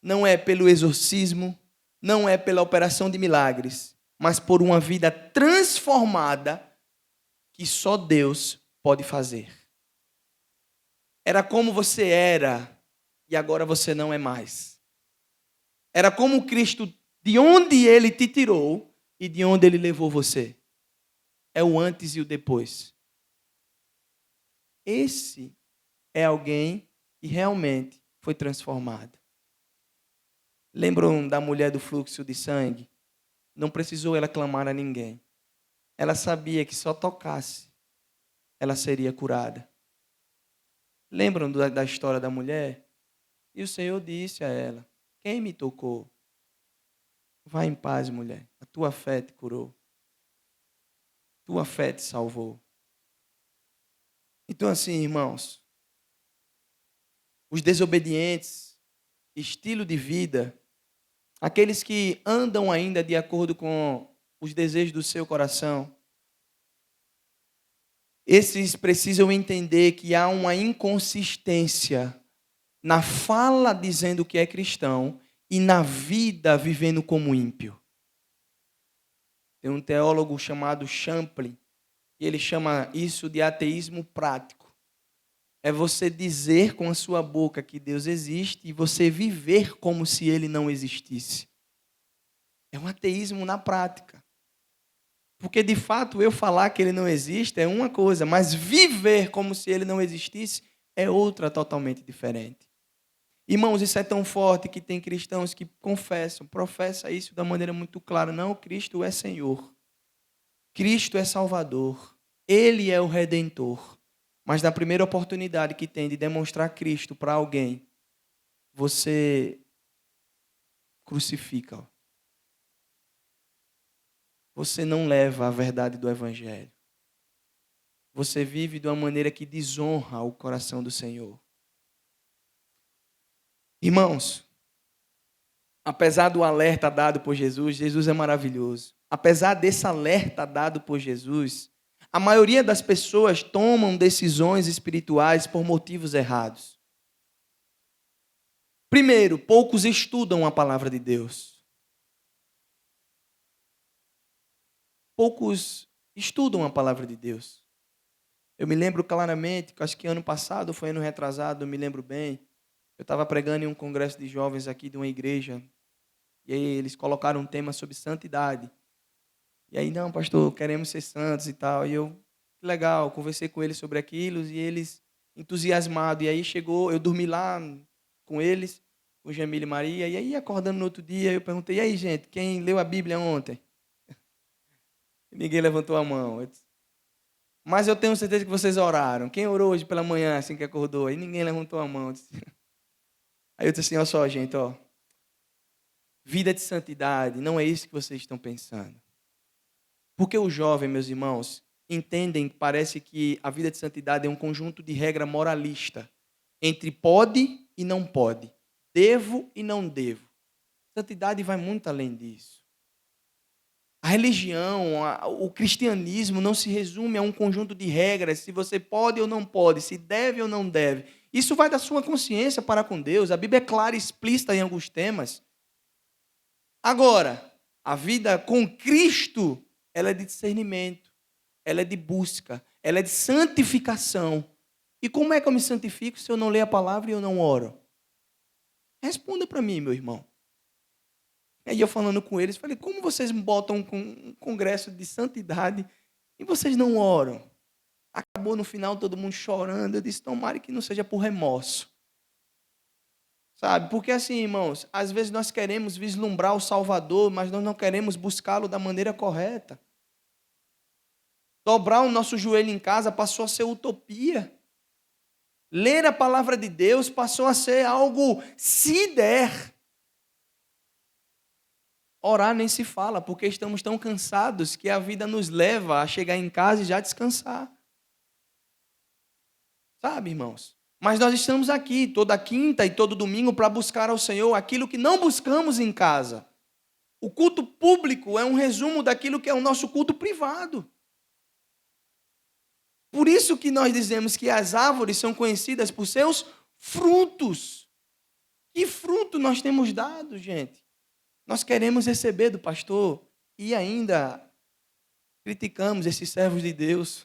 não é pelo exorcismo, não é pela operação de milagres, mas por uma vida transformada que só Deus pode fazer. Era como você era e agora você não é mais. Era como Cristo, de onde Ele te tirou e de onde Ele levou você. É o antes e o depois. Esse é alguém que realmente foi transformado. Lembram da mulher do fluxo de sangue? Não precisou ela clamar a ninguém. Ela sabia que só tocasse, ela seria curada. Lembram da história da mulher? E o Senhor disse a ela, quem me tocou? Vá em paz, mulher. A tua fé te curou. Tua fé te salvou. Então assim, irmãos, os desobedientes, estilo de vida, aqueles que andam ainda de acordo com os desejos do seu coração, esses precisam entender que há uma inconsistência na fala dizendo que é cristão e na vida vivendo como ímpio. Tem um teólogo chamado Champlin, e ele chama isso de ateísmo prático. É você dizer com a sua boca que Deus existe e você viver como se ele não existisse. É um ateísmo na prática. Porque, de fato, eu falar que ele não existe é uma coisa, mas viver como se ele não existisse é outra totalmente diferente. Irmãos, isso é tão forte que tem cristãos que professam isso da maneira muito clara. Não, Cristo é Senhor. Cristo é Salvador. Ele é o Redentor. Mas na primeira oportunidade que tem de demonstrar Cristo para alguém, você crucifica-o. Você não leva a verdade do Evangelho. Você vive de uma maneira que desonra o coração do Senhor. Irmãos, apesar do alerta dado por Jesus, Jesus é maravilhoso. Apesar desse alerta dado por Jesus, a maioria das pessoas tomam decisões espirituais por motivos errados. Primeiro, poucos estudam a palavra de Deus. Poucos estudam a palavra de Deus. Eu me lembro claramente, acho que ano passado, foi ano retrasado, eu me lembro bem. Eu estava pregando em um congresso de jovens aqui de uma igreja. E aí eles colocaram um tema sobre santidade. E aí, não, pastor, queremos ser santos e tal. E eu, que legal, conversei com eles sobre aquilo e eles entusiasmados. E aí chegou, eu dormi lá com eles, com Jamile e Maria. E aí, acordando no outro dia, eu perguntei, e aí, gente, quem leu a Bíblia ontem? E ninguém levantou a mão. Eu disse, mas eu tenho certeza que vocês oraram. Quem orou hoje pela manhã, assim que acordou? Aí ninguém levantou a mão. Aí eu disse assim, olha só, gente, ó. Vida de santidade, não é isso que vocês estão pensando. Porque o jovem, meus irmãos, entendem, parece que a vida de santidade é um conjunto de regra moralista. Entre pode e não pode. Devo e não devo. Santidade vai muito além disso. A religião, o cristianismo não se resume a um conjunto de regras, se você pode ou não pode, se deve ou não deve. Isso vai da sua consciência para com Deus. A Bíblia é clara e explícita em alguns temas. Agora, a vida com Cristo, ela é de discernimento, ela é de busca, ela é de santificação. E como é que eu me santifico se eu não leio a palavra e eu não oro? Responda para mim, meu irmão. Aí eu falando com eles, falei, como vocês botam um congresso de santidade e vocês não oram? Acabou no final todo mundo chorando. Eu disse, tomara que não seja por remorso. Sabe? Porque assim, irmãos, às vezes nós queremos vislumbrar o Salvador, mas nós não queremos buscá-lo da maneira correta. Dobrar o nosso joelho em casa passou a ser utopia. Ler a palavra de Deus passou a ser algo se der. Orar nem se fala, porque estamos tão cansados que a vida nos leva a chegar em casa e já descansar. Sabe, irmãos? Mas nós estamos aqui toda quinta e todo domingo para buscar ao Senhor aquilo que não buscamos em casa. O culto público é um resumo daquilo que é o nosso culto privado. Por isso que nós dizemos que as árvores são conhecidas por seus frutos. Que fruto nós temos dado, gente? Nós queremos receber do pastor e ainda criticamos esses servos de Deus.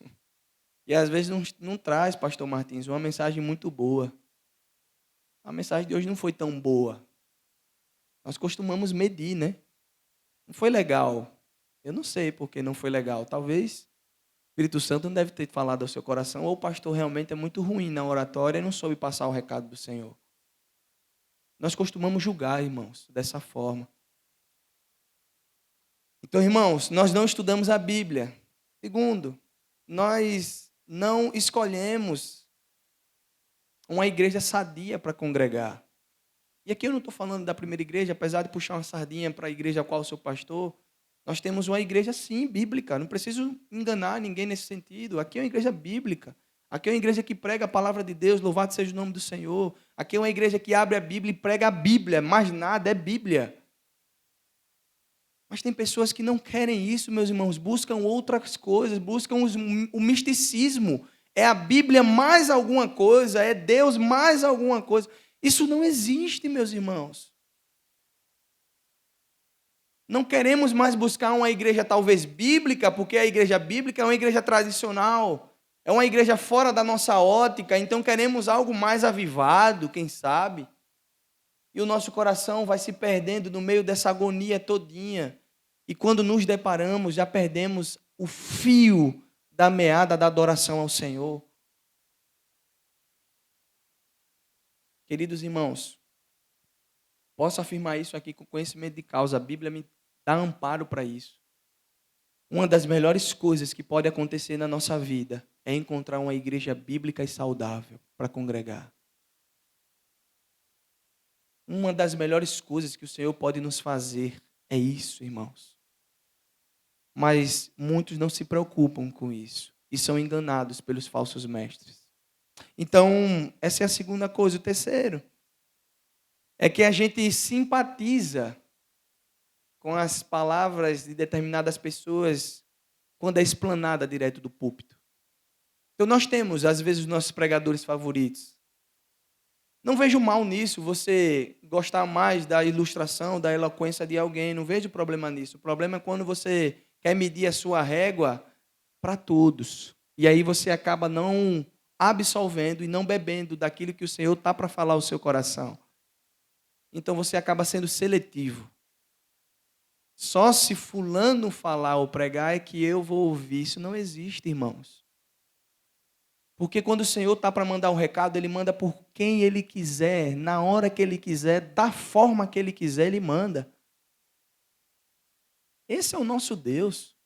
E às vezes não traz, pastor Martins, uma mensagem muito boa. A mensagem de hoje não foi tão boa. Nós costumamos medir, né? Não foi legal. Eu não sei por que não foi legal. Talvez o Espírito Santo não deve ter falado ao seu coração, ou o pastor realmente é muito ruim na oratória e não soube passar o recado do Senhor. Nós costumamos julgar, irmãos, dessa forma. Então, irmãos, nós não estudamos a Bíblia. Segundo, nós não escolhemos uma igreja sadia para congregar. E aqui eu não estou falando da primeira igreja, apesar de puxar uma sardinha para a igreja a qual eu sou pastor. Nós temos uma igreja, sim, bíblica. Não preciso enganar ninguém nesse sentido. Aqui é uma igreja bíblica. Aqui é uma igreja que prega a palavra de Deus, louvado seja o nome do Senhor. Aqui é uma igreja que abre a Bíblia e prega a Bíblia, mais nada, é Bíblia. Mas tem pessoas que não querem isso, meus irmãos, buscam outras coisas, buscam o misticismo. É a Bíblia mais alguma coisa, é Deus mais alguma coisa. Isso não existe, meus irmãos. Não queremos mais buscar uma igreja talvez bíblica, porque a igreja bíblica é uma igreja tradicional. É uma igreja fora da nossa ótica, então queremos algo mais avivado, quem sabe? E o nosso coração vai se perdendo no meio dessa agonia todinha. E quando nos deparamos, já perdemos o fio da meada da adoração ao Senhor. Queridos irmãos, posso afirmar isso aqui com conhecimento de causa. A Bíblia me dá amparo para isso. Uma das melhores coisas que pode acontecer na nossa vida é encontrar uma igreja bíblica e saudável para congregar. Uma das melhores coisas que o Senhor pode nos fazer é isso, irmãos. Mas muitos não se preocupam com isso e são enganados pelos falsos mestres. Então, essa é a segunda coisa. O terceiro é que a gente simpatiza com as palavras de determinadas pessoas quando é explanada direto do púlpito. Então nós temos, às vezes, os nossos pregadores favoritos. Não vejo mal nisso, você gostar mais da ilustração, da eloquência de alguém, não vejo problema nisso. O problema é quando você quer medir a sua régua para todos. E aí você acaba não absolvendo e não bebendo daquilo que o Senhor está para falar ao seu coração. Então você acaba sendo seletivo. Só se fulano falar ou pregar é que eu vou ouvir. Isso não existe, irmãos. Porque quando o Senhor está para mandar um recado, Ele manda por quem Ele quiser, na hora que Ele quiser, da forma que Ele quiser, Ele manda. Esse é o nosso Deus.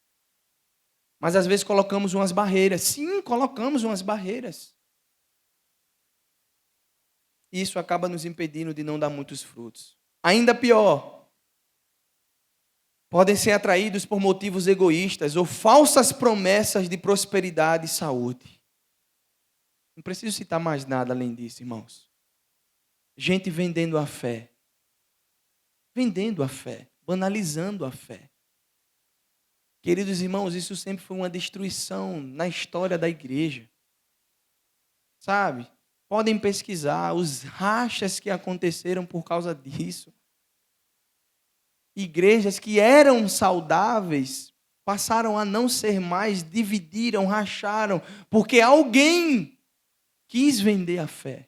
Mas às vezes colocamos umas barreiras. Sim, colocamos umas barreiras. Isso acaba nos impedindo de não dar muitos frutos. Ainda pior, podem ser atraídos por motivos egoístas ou falsas promessas de prosperidade e saúde. Não preciso citar mais nada além disso, irmãos. Gente vendendo a fé. Vendendo a fé. Banalizando a fé. Queridos irmãos, isso sempre foi uma destruição na história da igreja. Sabe? Podem pesquisar os rachas que aconteceram por causa disso. Igrejas que eram saudáveis passaram a não ser mais, dividiram, racharam, porque alguém quis vender a fé.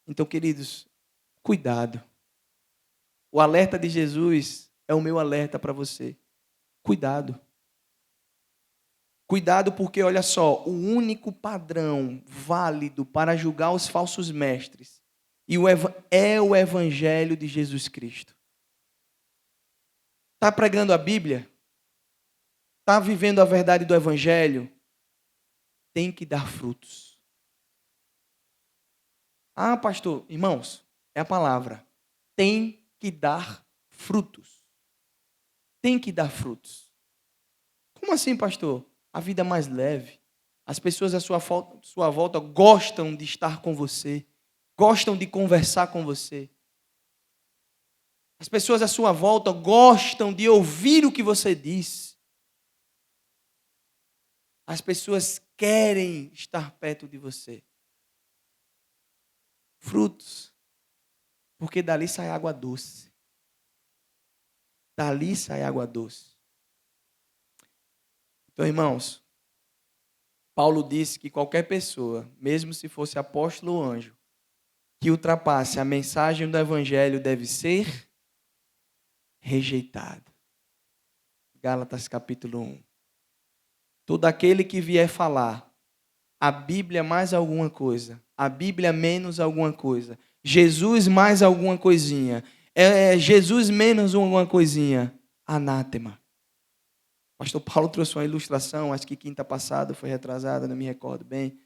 Então, queridos, cuidado. O alerta de Jesus é o meu alerta para você. Cuidado. Cuidado porque, olha só, o único padrão válido para julgar os falsos mestres é o Evangelho de Jesus Cristo. Está pregando a Bíblia? Está vivendo a verdade do Evangelho? Tem que dar frutos. Ah, pastor, irmãos, é a palavra. Tem que dar frutos. Tem que dar frutos. Como assim, pastor? A vida mais leve. As pessoas à sua volta gostam de estar com você. Gostam de conversar com você. As pessoas à sua volta gostam de ouvir o que você diz. As pessoas querem estar perto de você. Frutos. Porque dali sai água doce. Dali sai água doce. Então, irmãos, Paulo disse que qualquer pessoa, mesmo se fosse apóstolo ou anjo, que ultrapasse a mensagem do Evangelho deve ser rejeitado. Gálatas capítulo 1. Todo aquele que vier falar a Bíblia mais alguma coisa, a Bíblia menos alguma coisa, Jesus mais alguma coisinha, Jesus menos alguma coisinha, anátema. Pastor Paulo trouxe uma ilustração, acho que quinta passada, foi retrasada, não me recordo bem,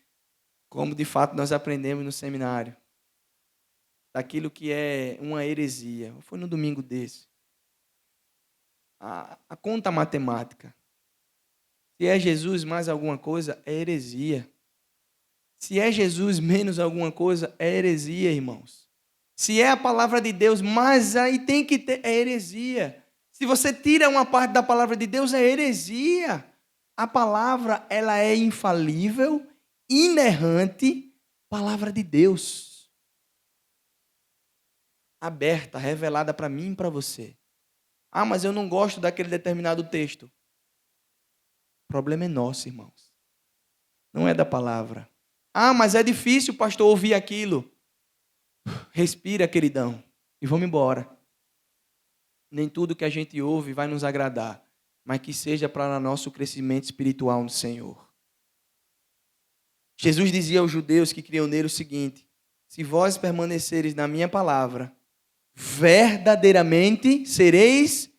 como de fato nós aprendemos no seminário, daquilo que é uma heresia. Foi no domingo desse. A conta matemática. Se é Jesus mais alguma coisa, é heresia. Se é Jesus menos alguma coisa, é heresia, irmãos. Se é a palavra de Deus, mas aí tem que ter, é heresia. Se você tira uma parte da palavra de Deus, é heresia. A palavra, ela é infalível, inerrante, palavra de Deus. Aberta, revelada para mim e para você. Ah, mas eu não gosto daquele determinado texto. O problema é nosso, irmãos. Não é da palavra. Ah, mas é difícil, pastor, ouvir aquilo. Respira, queridão, e vamos embora. Nem tudo que a gente ouve vai nos agradar, mas que seja para nosso crescimento espiritual no Senhor. Jesus dizia aos judeus que criam nele o seguinte: se vós permanecereis na minha palavra, verdadeiramente sereis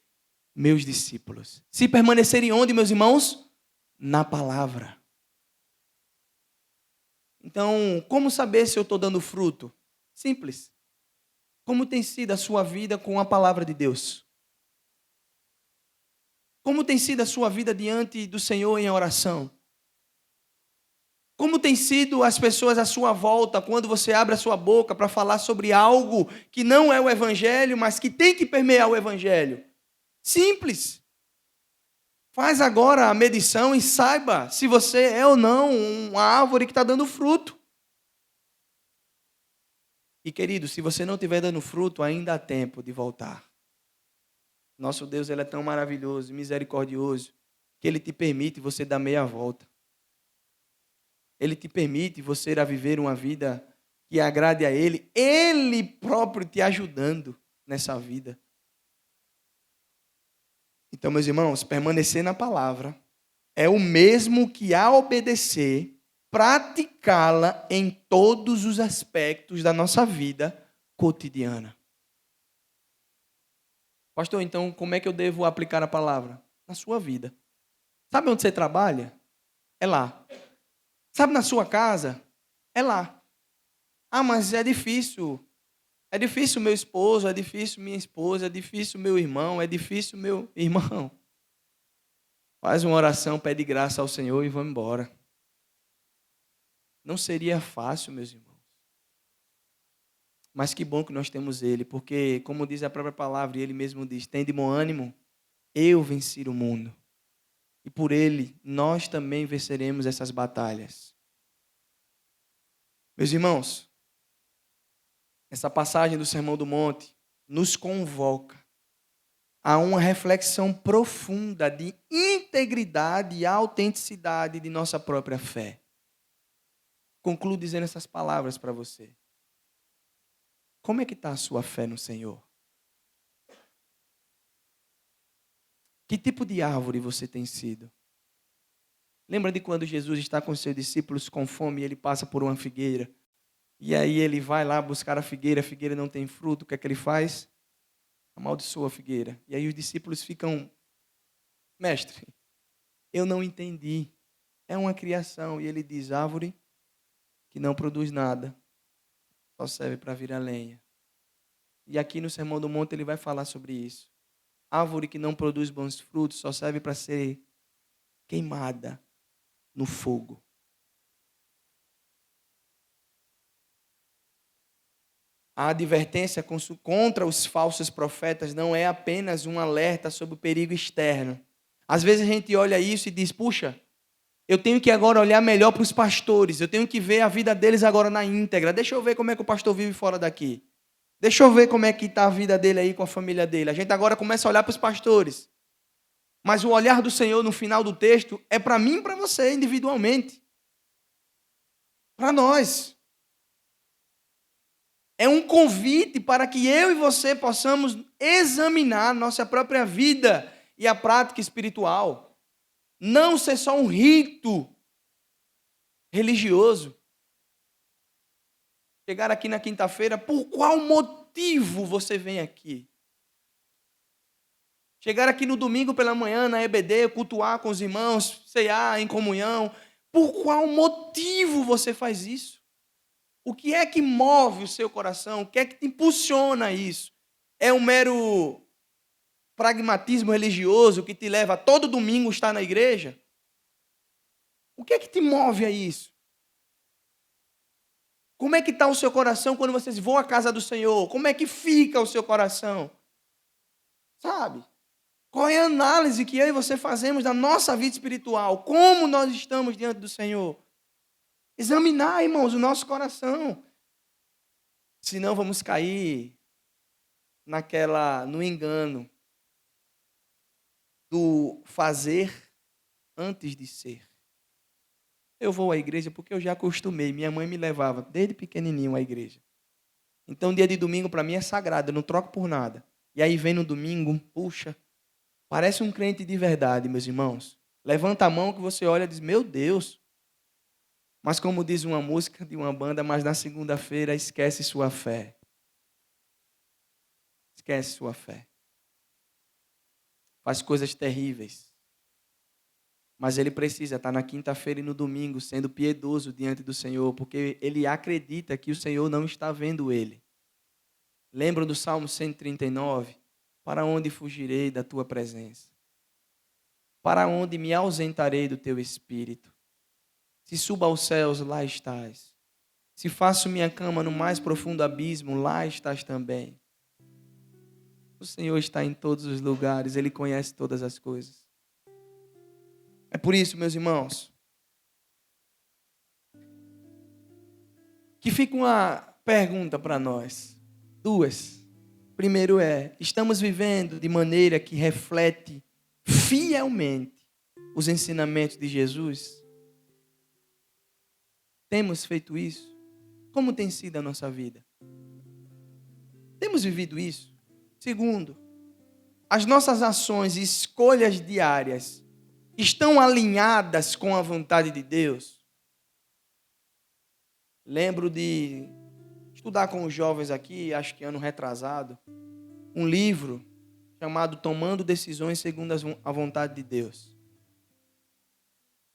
meus discípulos. Se permanecerem onde, meus irmãos? Na palavra. Então, como saber se eu estou dando fruto? Simples. Como tem sido a sua vida com a palavra de Deus? Como tem sido a sua vida diante do Senhor em oração? Como tem sido as pessoas à sua volta quando você abre a sua boca para falar sobre algo que não é o Evangelho, mas que tem que permear o Evangelho? Simples. Faz agora a medição e saiba se você é ou não uma árvore que está dando fruto. E querido, se você não estiver dando fruto, ainda há tempo de voltar. Nosso Deus, ele é tão maravilhoso, misericordioso, que ele te permite você dar meia volta. Ele te permite você ir a viver uma vida que agrade a Ele, Ele próprio te ajudando nessa vida. Então, meus irmãos, permanecer na palavra é o mesmo que, ao obedecer, praticá-la em todos os aspectos da nossa vida cotidiana. Pastor, então, como é que eu devo aplicar a palavra? Na sua vida. Sabe onde você trabalha? É lá. Sabe na sua casa? É lá. Ah, mas é difícil. É difícil meu esposo, é difícil minha esposa, é difícil meu irmão, é difícil meu irmão. Faz uma oração, pede graça ao Senhor e vamos embora. Não seria fácil, meus irmãos. Mas que bom que nós temos Ele, porque, como diz a própria palavra, e Ele mesmo diz, tem de bom ânimo, eu venci o mundo. E por Ele, nós também venceremos essas batalhas. Meus irmãos, essa passagem do Sermão do Monte nos convoca a uma reflexão profunda de integridade e autenticidade de nossa própria fé. Concluo dizendo essas palavras para você. Como é que está a sua fé no Senhor? Que tipo de árvore você tem sido? Lembra de quando Jesus está com seus discípulos com fome e ele passa por uma figueira? E aí ele vai lá buscar a figueira não tem fruto, o que é que ele faz? Amaldiçoa a figueira. E aí os discípulos ficam, mestre, eu não entendi. É uma criação. E ele diz, árvore que não produz nada, só serve para virar lenha. E aqui no Sermão do Monte ele vai falar sobre isso. Árvore que não produz bons frutos só serve para ser queimada no fogo. A advertência contra os falsos profetas não é apenas um alerta sobre o perigo externo. Às vezes a gente olha isso e diz, puxa, eu tenho que agora olhar melhor para os pastores, eu tenho que ver a vida deles agora na íntegra. Deixa eu ver como é que o pastor vive fora daqui. Deixa eu ver como é que está a vida dele aí com a família dele. A gente agora começa a olhar para os pastores. Mas o olhar do Senhor no final do texto é para mim e para você individualmente. Para nós. É um convite para que eu e você possamos examinar nossa própria vida e a prática espiritual. Não ser só um rito religioso. Chegar aqui na quinta-feira, por qual motivo você vem aqui? Chegar aqui no domingo pela manhã, na EBD, cultuar com os irmãos, cear em comunhão. Por qual motivo você faz isso? O que é que move o seu coração? O que é que te impulsiona a isso? É um mero pragmatismo religioso que te leva a todo domingo estar na igreja? O que é que te move a isso? Como é que está o seu coração quando vocês vão à casa do Senhor? Como é que fica o seu coração? Sabe? Qual é a análise que eu e você fazemos da nossa vida espiritual? Como nós estamos diante do Senhor? Examinar, irmãos, o nosso coração. Senão vamos cair no engano do fazer antes de ser. Eu vou à igreja porque eu já acostumei. Minha mãe me levava desde pequenininho à igreja. Então, dia de domingo para mim é sagrado, eu não troco por nada. E aí vem no domingo, puxa, parece um crente de verdade, meus irmãos. Levanta a mão que você olha e diz, meu Deus. Mas como diz uma música de uma banda, mas na segunda-feira esquece sua fé. Esquece sua fé. Faz coisas terríveis. Mas ele precisa estar na quinta-feira e no domingo sendo piedoso diante do Senhor, porque ele acredita que o Senhor não está vendo ele. Lembram do Salmo 139? Para onde fugirei da tua presença? Para onde me ausentarei do teu espírito? Se subo aos céus, lá estás. Se faço minha cama no mais profundo abismo, lá estás também. O Senhor está em todos os lugares, Ele conhece todas as coisas. É por isso, meus irmãos, que fica uma pergunta para nós. Duas. Primeiro estamos vivendo de maneira que reflete fielmente os ensinamentos de Jesus? Temos feito isso? Como tem sido a nossa vida? Temos vivido isso? Segundo, as nossas ações e escolhas diárias estão alinhadas com a vontade de Deus? Lembro de estudar com os jovens aqui, acho que ano retrasado, um livro chamado Tomando Decisões Segundo a Vontade de Deus.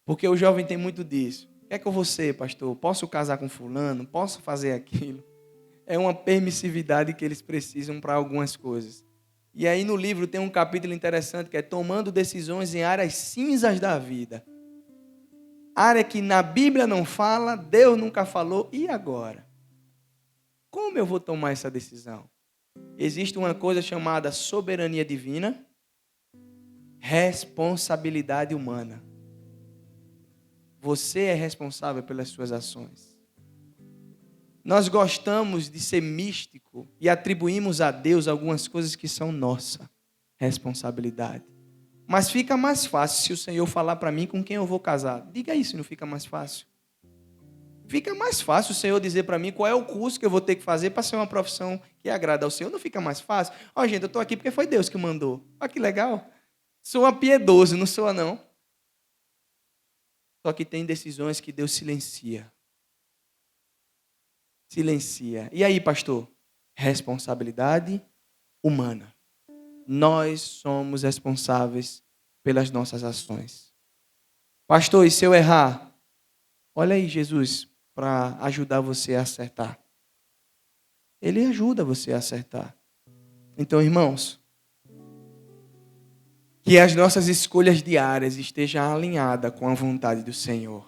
Porque o jovem tem muito disso. O que é que eu vou ser, pastor? Posso casar com fulano? Posso fazer aquilo? É uma permissividade que eles precisam para algumas coisas. E aí no livro tem um capítulo interessante que é Tomando Decisões em Áreas Cinzas da Vida. Área que na Bíblia não fala, Deus nunca falou, e agora? Como eu vou tomar essa decisão? Existe uma coisa chamada soberania divina, responsabilidade humana. Você é responsável pelas suas ações. Nós gostamos de ser místico e atribuímos a Deus algumas coisas que são nossa responsabilidade. Mas fica mais fácil se o Senhor falar para mim com quem eu vou casar. Diga isso, não fica mais fácil? Fica mais fácil o Senhor dizer para mim qual é o curso que eu vou ter que fazer para ser uma profissão que agrada ao Senhor. Não fica mais fácil? Ó, gente, eu estou aqui porque foi Deus que mandou. Olha que legal. Soa piedoso, não soa não. Só que tem decisões que Deus silencia. Silencia. E aí, pastor? Responsabilidade humana. Nós somos responsáveis pelas nossas ações. Pastor, e se eu errar? Olha aí, Jesus, para ajudar você a acertar. Ele ajuda você a acertar. Então, irmãos, que as nossas escolhas diárias estejam alinhadas com a vontade do Senhor.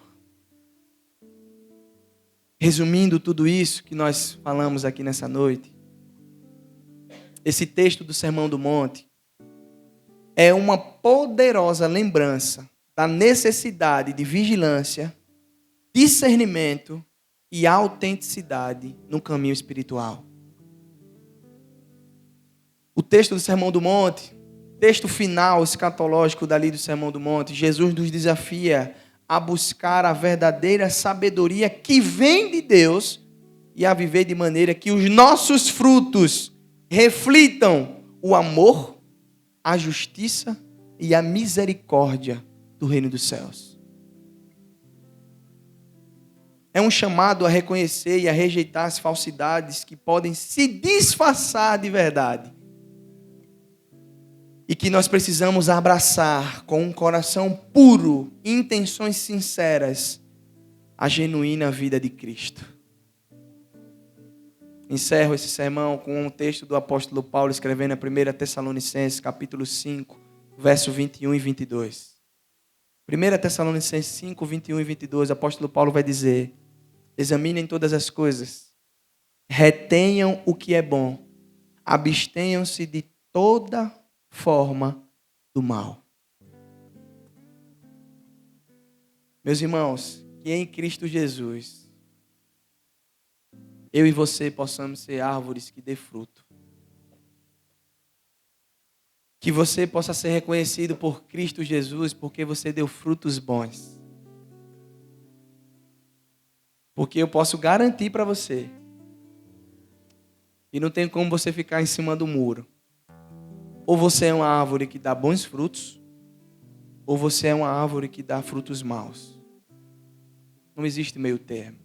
Resumindo tudo isso que nós falamos aqui nessa noite, esse texto do Sermão do Monte é uma poderosa lembrança da necessidade de vigilância, discernimento e autenticidade no caminho espiritual. O texto do Sermão do Monte, texto final escatológico dali do Sermão do Monte, Jesus nos desafia a buscar a verdadeira sabedoria que vem de Deus e a viver de maneira que os nossos frutos reflitam o amor, a justiça e a misericórdia do reino dos céus. É um chamado a reconhecer e a rejeitar as falsidades que podem se disfarçar de verdade. E que nós precisamos abraçar com um coração puro, intenções sinceras, a genuína vida de Cristo. Encerro esse sermão com um texto do apóstolo Paulo escrevendo a 1 Tessalonicenses, capítulo 5, verso 21 e 22. 1 Tessalonicenses 5, 21 e 22, o apóstolo Paulo vai dizer: examinem todas as coisas, retenham o que é bom, abstenham-se de toda forma do mal. Meus irmãos, que em Cristo Jesus, eu e você possamos ser árvores que dê fruto. Que você possa ser reconhecido por Cristo Jesus porque você deu frutos bons. Porque eu posso garantir para você, e não tem como você ficar em cima do muro. Ou você é uma árvore que dá bons frutos, ou você é uma árvore que dá frutos maus. Não existe meio termo.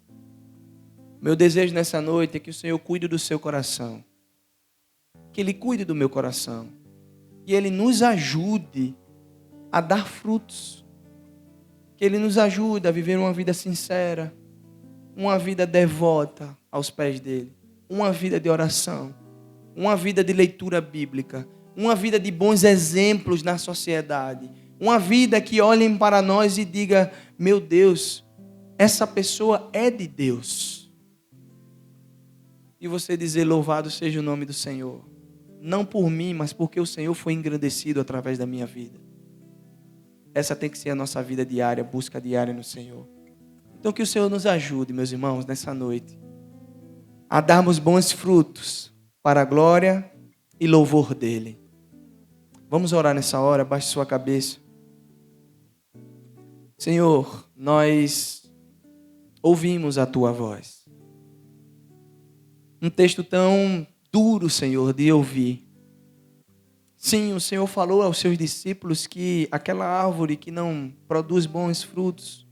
Meu desejo nessa noite é que o Senhor cuide do seu coração. Que Ele cuide do meu coração. Que Ele nos ajude a dar frutos. Que Ele nos ajude a viver uma vida sincera, uma vida devota aos pés dEle, uma vida de oração, uma vida de leitura bíblica, uma vida de bons exemplos na sociedade, uma vida que olhem para nós e diga: meu Deus, essa pessoa é de Deus. E você dizer: louvado seja o nome do Senhor. Não por mim, mas porque o Senhor foi engrandecido através da minha vida. Essa tem que ser a nossa vida diária, busca diária no Senhor. Então que o Senhor nos ajude, meus irmãos, nessa noite, a darmos bons frutos para a glória e louvor dEle. Vamos orar nessa hora, baixe sua cabeça. Senhor, nós ouvimos a Tua voz. Um texto tão duro, Senhor, de ouvir. Sim, o Senhor falou aos seus discípulos que aquela árvore que não produz bons frutos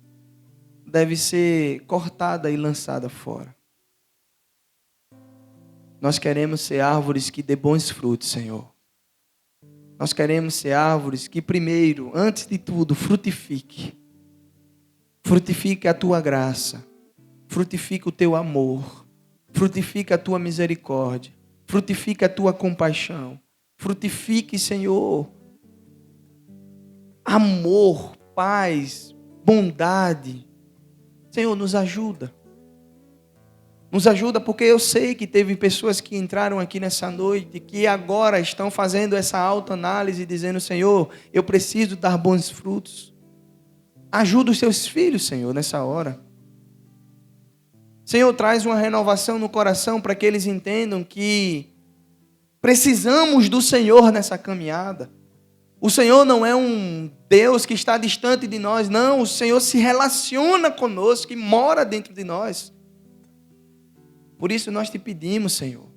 deve ser cortada e lançada fora. Nós queremos ser árvores que dê bons frutos, Senhor. Nós queremos ser árvores que primeiro, antes de tudo, frutifique. Frutifique a Tua graça. Frutifique o Teu amor. Frutifique a Tua misericórdia. Frutifique a Tua compaixão. Frutifique, Senhor, amor, paz, bondade. Senhor, nos ajuda. Nos ajuda porque eu sei que teve pessoas que entraram aqui nessa noite que agora estão fazendo essa autoanálise dizendo: Senhor, eu preciso dar bons frutos. Ajuda os Teus filhos, Senhor, nessa hora. Senhor, traz uma renovação no coração para que eles entendam que precisamos do Senhor nessa caminhada. O Senhor não é um Deus que está distante de nós, não. O Senhor se relaciona conosco e mora dentro de nós. Por isso nós te pedimos, Senhor,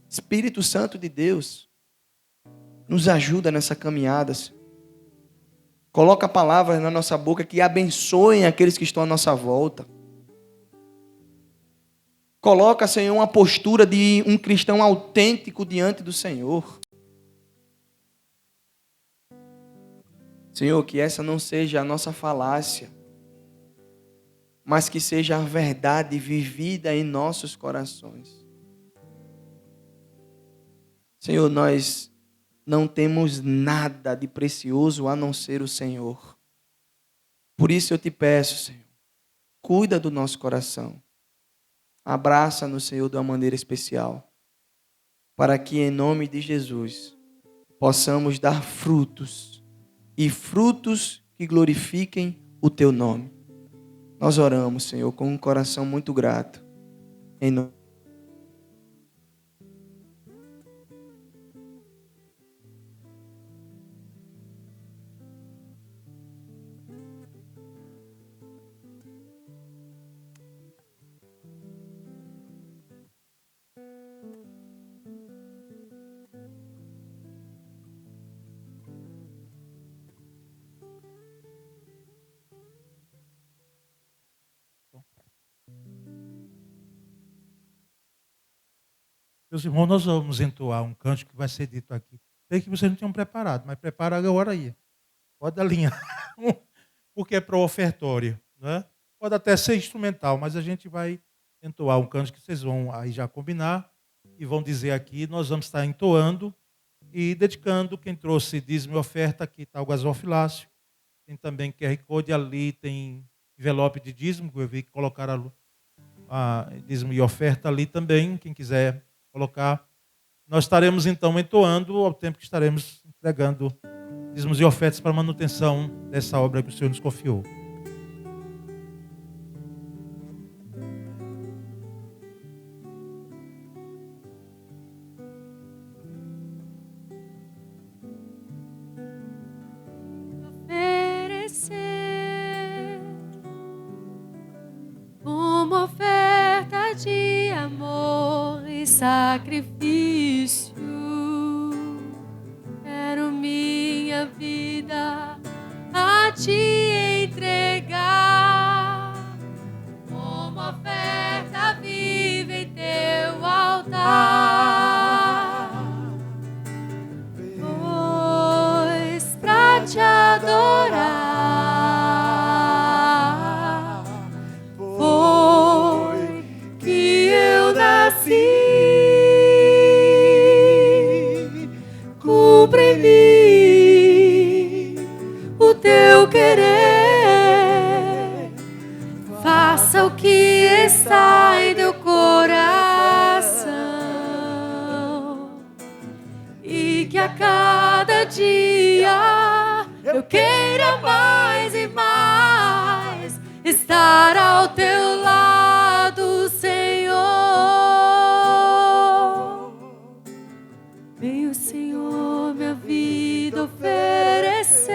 Espírito Santo de Deus, nos ajuda nessa caminhada, Senhor. Coloca palavras na nossa boca que abençoem aqueles que estão à nossa volta. Coloca, Senhor, uma postura de um cristão autêntico diante do Senhor. Senhor, que essa não seja a nossa falácia, mas que seja a verdade vivida em nossos corações. Senhor, nós não temos nada de precioso a não ser o Senhor. Por isso eu te peço, Senhor, cuida do nosso coração. Abraça-nos, Senhor, de uma maneira especial, para que em nome de Jesus possamos dar frutos, e frutos que glorifiquem o Teu nome. Nós oramos, Senhor, com um coração muito grato. Em nome Meus irmãos, nós vamos entoar um cântico que vai ser dito aqui. Sei que vocês não tinham preparado, mas prepara agora aí. Pode alinhar, porque é para o ofertório, né? Pode até ser instrumental, mas a gente vai entoar um cântico que vocês vão aí já combinar e vão dizer aqui. Nós vamos estar entoando e dedicando. Quem trouxe dízimo e oferta, aqui está o gasofilácio. tem também QR Code, ali tem envelope de dízimo, que eu vi que colocaram a dízimo e oferta ali também, quem quiser colocar. Nós estaremos então entoando ao tempo que estaremos entregando dízimos e ofertas para a manutenção dessa obra que o Senhor nos confiou. Oferecer como oferta de amor e sacrifício. Quero minha vida a te entregar como oferta viva em teu altar. Pois pra te adorar foi que eu nasci. Cumpre em mim o teu querer, faça o que está em teu coração, e que a cada dia eu queira mais e mais estar ao teu lado, Senhor. Veio, Senhor, minha vida oferecer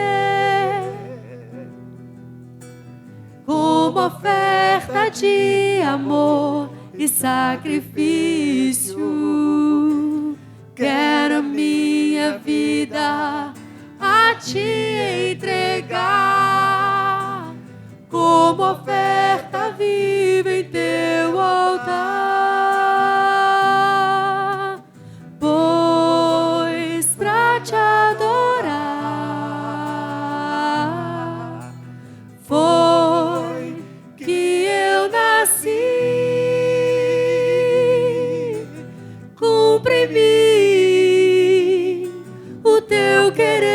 como oferta de amor e sacrifício. Quero minha vida a te entregar como oferta viva em teu altar. Pois pra te adorar foi que eu nasci. Cumpre em mim o teu querer,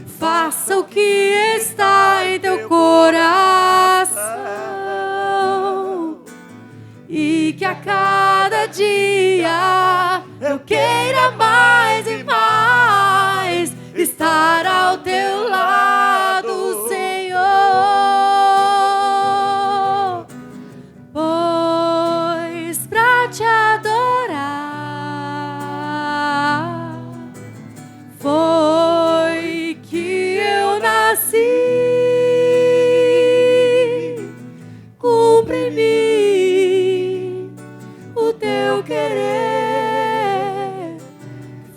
faça o que está em teu coração, e que a cada dia eu queira mais e mais estar ao teu lado, Senhor. Pois pra te adorar foi que eu nasci. Cumpre em mim o teu querer,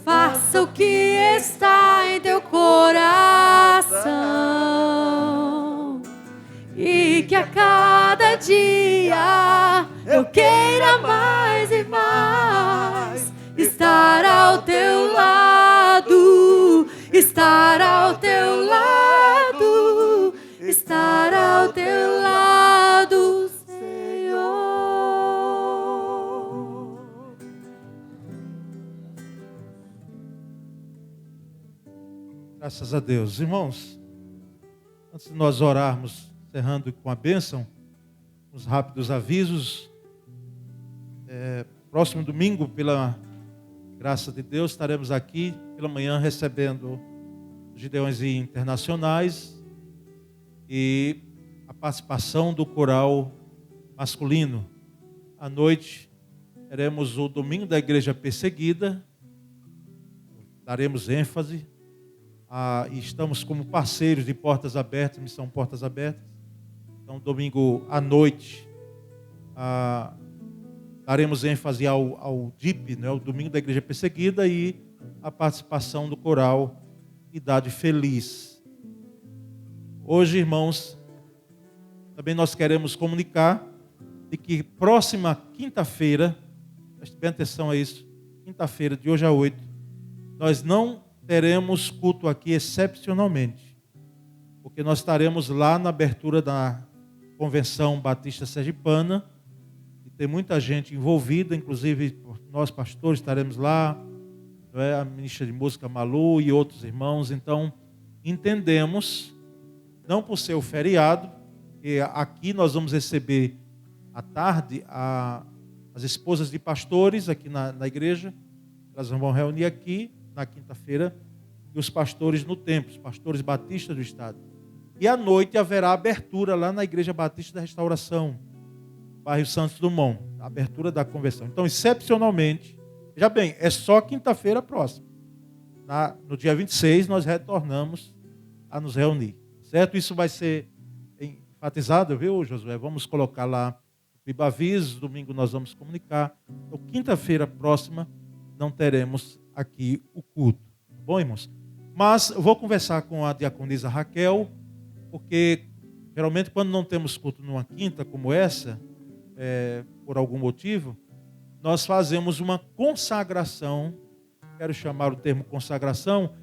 faça o que está em teu coração, e que a cada dia eu queira mais e mais estar ao teu lado, estar ao teu lado, estar ao teu lado, Senhor. Graças a Deus. Irmãos, antes de nós orarmos, encerrando com a bênção, uns rápidos avisos. Próximo domingo, pela graça de Deus, estaremos aqui pela manhã recebendo os Gideões Internacionais e a participação do coral masculino. À noite, teremos o Domingo da Igreja Perseguida, daremos ênfase. E estamos como parceiros de Portas Abertas, Missão Portas Abertas. Então, domingo à noite, daremos ênfase ao DIP, né, o Domingo da Igreja Perseguida, e a participação do coral Idade Feliz. Hoje, irmãos, também nós queremos comunicar de que próxima quinta-feira, preste bem atenção a isso, quinta-feira, de hoje a 8, nós não teremos culto aqui excepcionalmente, porque nós estaremos lá na abertura da Convenção Batista Sergipana, e tem muita gente envolvida, inclusive nós pastores estaremos lá, a ministra de música Malu e outros irmãos. Então, entendemos, não por ser o feriado, que aqui nós vamos receber à tarde as esposas de pastores aqui na igreja. Elas vão reunir aqui na quinta-feira, e os pastores no templo, os pastores batistas do estado. E à noite haverá abertura lá na Igreja Batista da Restauração, bairro Santos Dumont, a abertura da conversão. Então, excepcionalmente, veja bem, é só quinta-feira próxima. No dia 26, nós retornamos a nos reunir, certo? Isso vai ser enfatizado, viu, Josué? Vamos colocar lá o Bibavis, domingo nós vamos comunicar. Então, quinta-feira próxima, não teremos aqui o culto. Tá bom, irmãos? Mas eu vou conversar com a diaconisa Raquel, porque geralmente quando não temos culto numa quinta como essa, por algum motivo, nós fazemos uma consagração. Quero chamar o termo consagração,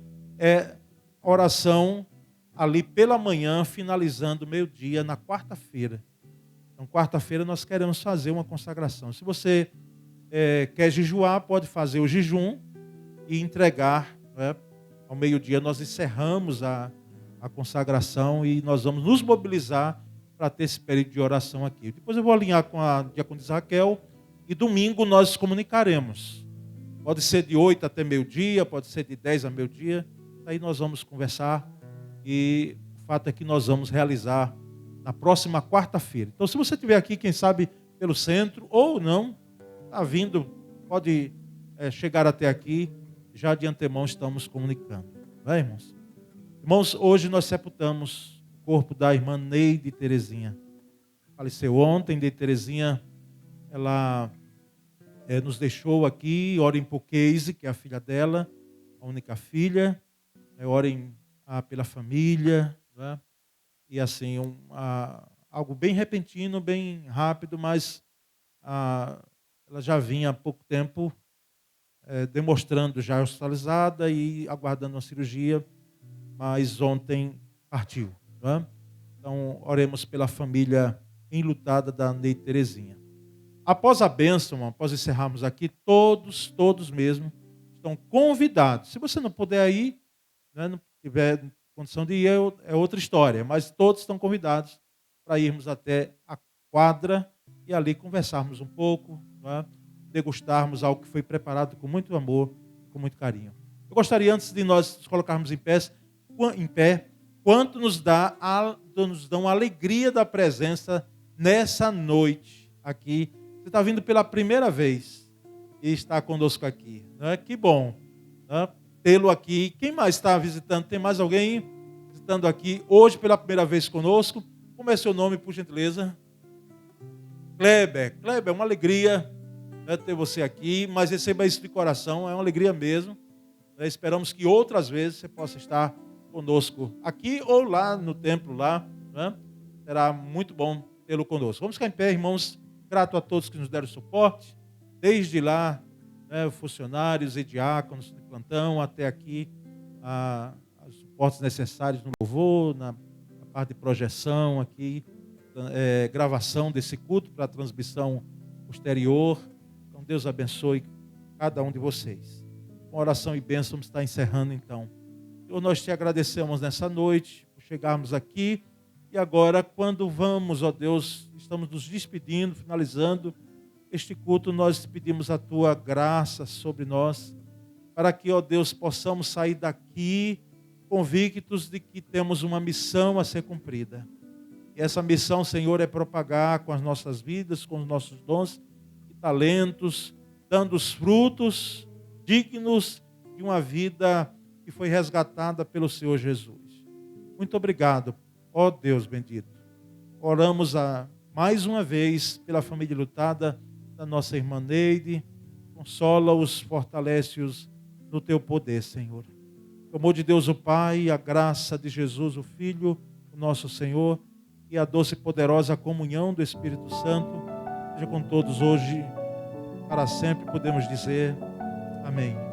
oração ali pela manhã, finalizando meio-dia, na quarta-feira. Então, quarta-feira nós queremos fazer uma consagração. Se você quer jejuar, pode fazer o jejum e entregar, ao meio-dia nós encerramos a consagração e nós vamos nos mobilizar para ter esse período de oração aqui. Depois eu vou alinhar com a diaconisa Raquel e domingo nós comunicaremos. Pode ser de 8 até meio-dia, pode ser de 10 a meio-dia. Aí nós vamos conversar e o fato é que nós vamos realizar na próxima quarta-feira. Então, se você estiver aqui, quem sabe pelo centro ou não, está vindo, pode chegar até aqui. Já de antemão estamos comunicando. Vai, irmãos? Irmãos, hoje nós sepultamos o corpo da irmã Neide Terezinha. Faleceu ontem. Neide Terezinha, ela nos deixou aqui. Orem por Casey, que é a filha dela, a única filha. Orem pela família. Né? E assim, algo bem repentino, bem rápido, mas ela já vinha há pouco tempo demonstrando já hospitalizada e aguardando uma cirurgia, mas ontem partiu. Né? Então, oremos pela família enlutada da Neide Terezinha. Após a bênção, após encerrarmos aqui, todos mesmo, estão convidados. Se você não puder ir, né, não tiver condição de ir, é outra história, mas todos estão convidados para irmos até a quadra e ali conversarmos um pouco, né, degustarmos algo que foi preparado com muito amor, com muito carinho. Eu gostaria, antes de nós nos colocarmos em pé, quanto nos dão a alegria da presença nessa noite aqui. Você está vindo pela primeira vez e está conosco aqui. Né? Que bom, né, tê-lo aqui. Quem mais está visitando? Tem mais alguém visitando aqui hoje pela primeira vez conosco? Como é seu nome, por gentileza? Kleber, é uma alegria ter você aqui, mas receba isso de coração, é uma alegria mesmo. Esperamos que outras vezes você possa estar conosco aqui ou lá no templo lá, né? Será muito bom tê-lo conosco. Vamos ficar em pé, irmãos, grato a todos que nos deram suporte, desde lá, né, funcionários e diáconos de plantão, até aqui, os suportes necessários no louvor, na parte de projeção aqui, gravação desse culto para transmissão posterior. Deus abençoe cada um de vocês. Uma oração e bênção está encerrando então. Senhor, nós te agradecemos nessa noite por chegarmos aqui. E agora, quando vamos, ó Deus, estamos nos despedindo, finalizando este culto, nós te pedimos a tua graça sobre nós, para que, ó Deus, possamos sair daqui convictos de que temos uma missão a ser cumprida. E essa missão, Senhor, é propagar com as nossas vidas, com os nossos dons, talentos, dando os frutos dignos de uma vida que foi resgatada pelo Senhor Jesus. Muito obrigado, ó Deus bendito. Oramos mais uma vez pela família lutada da nossa irmã Neide. Consola-os, fortalece-os no teu poder, Senhor. O amor de Deus o Pai, a graça de Jesus o Filho, o nosso Senhor, e a doce e poderosa comunhão do Espírito Santo seja com todos hoje, para sempre, podemos dizer amém.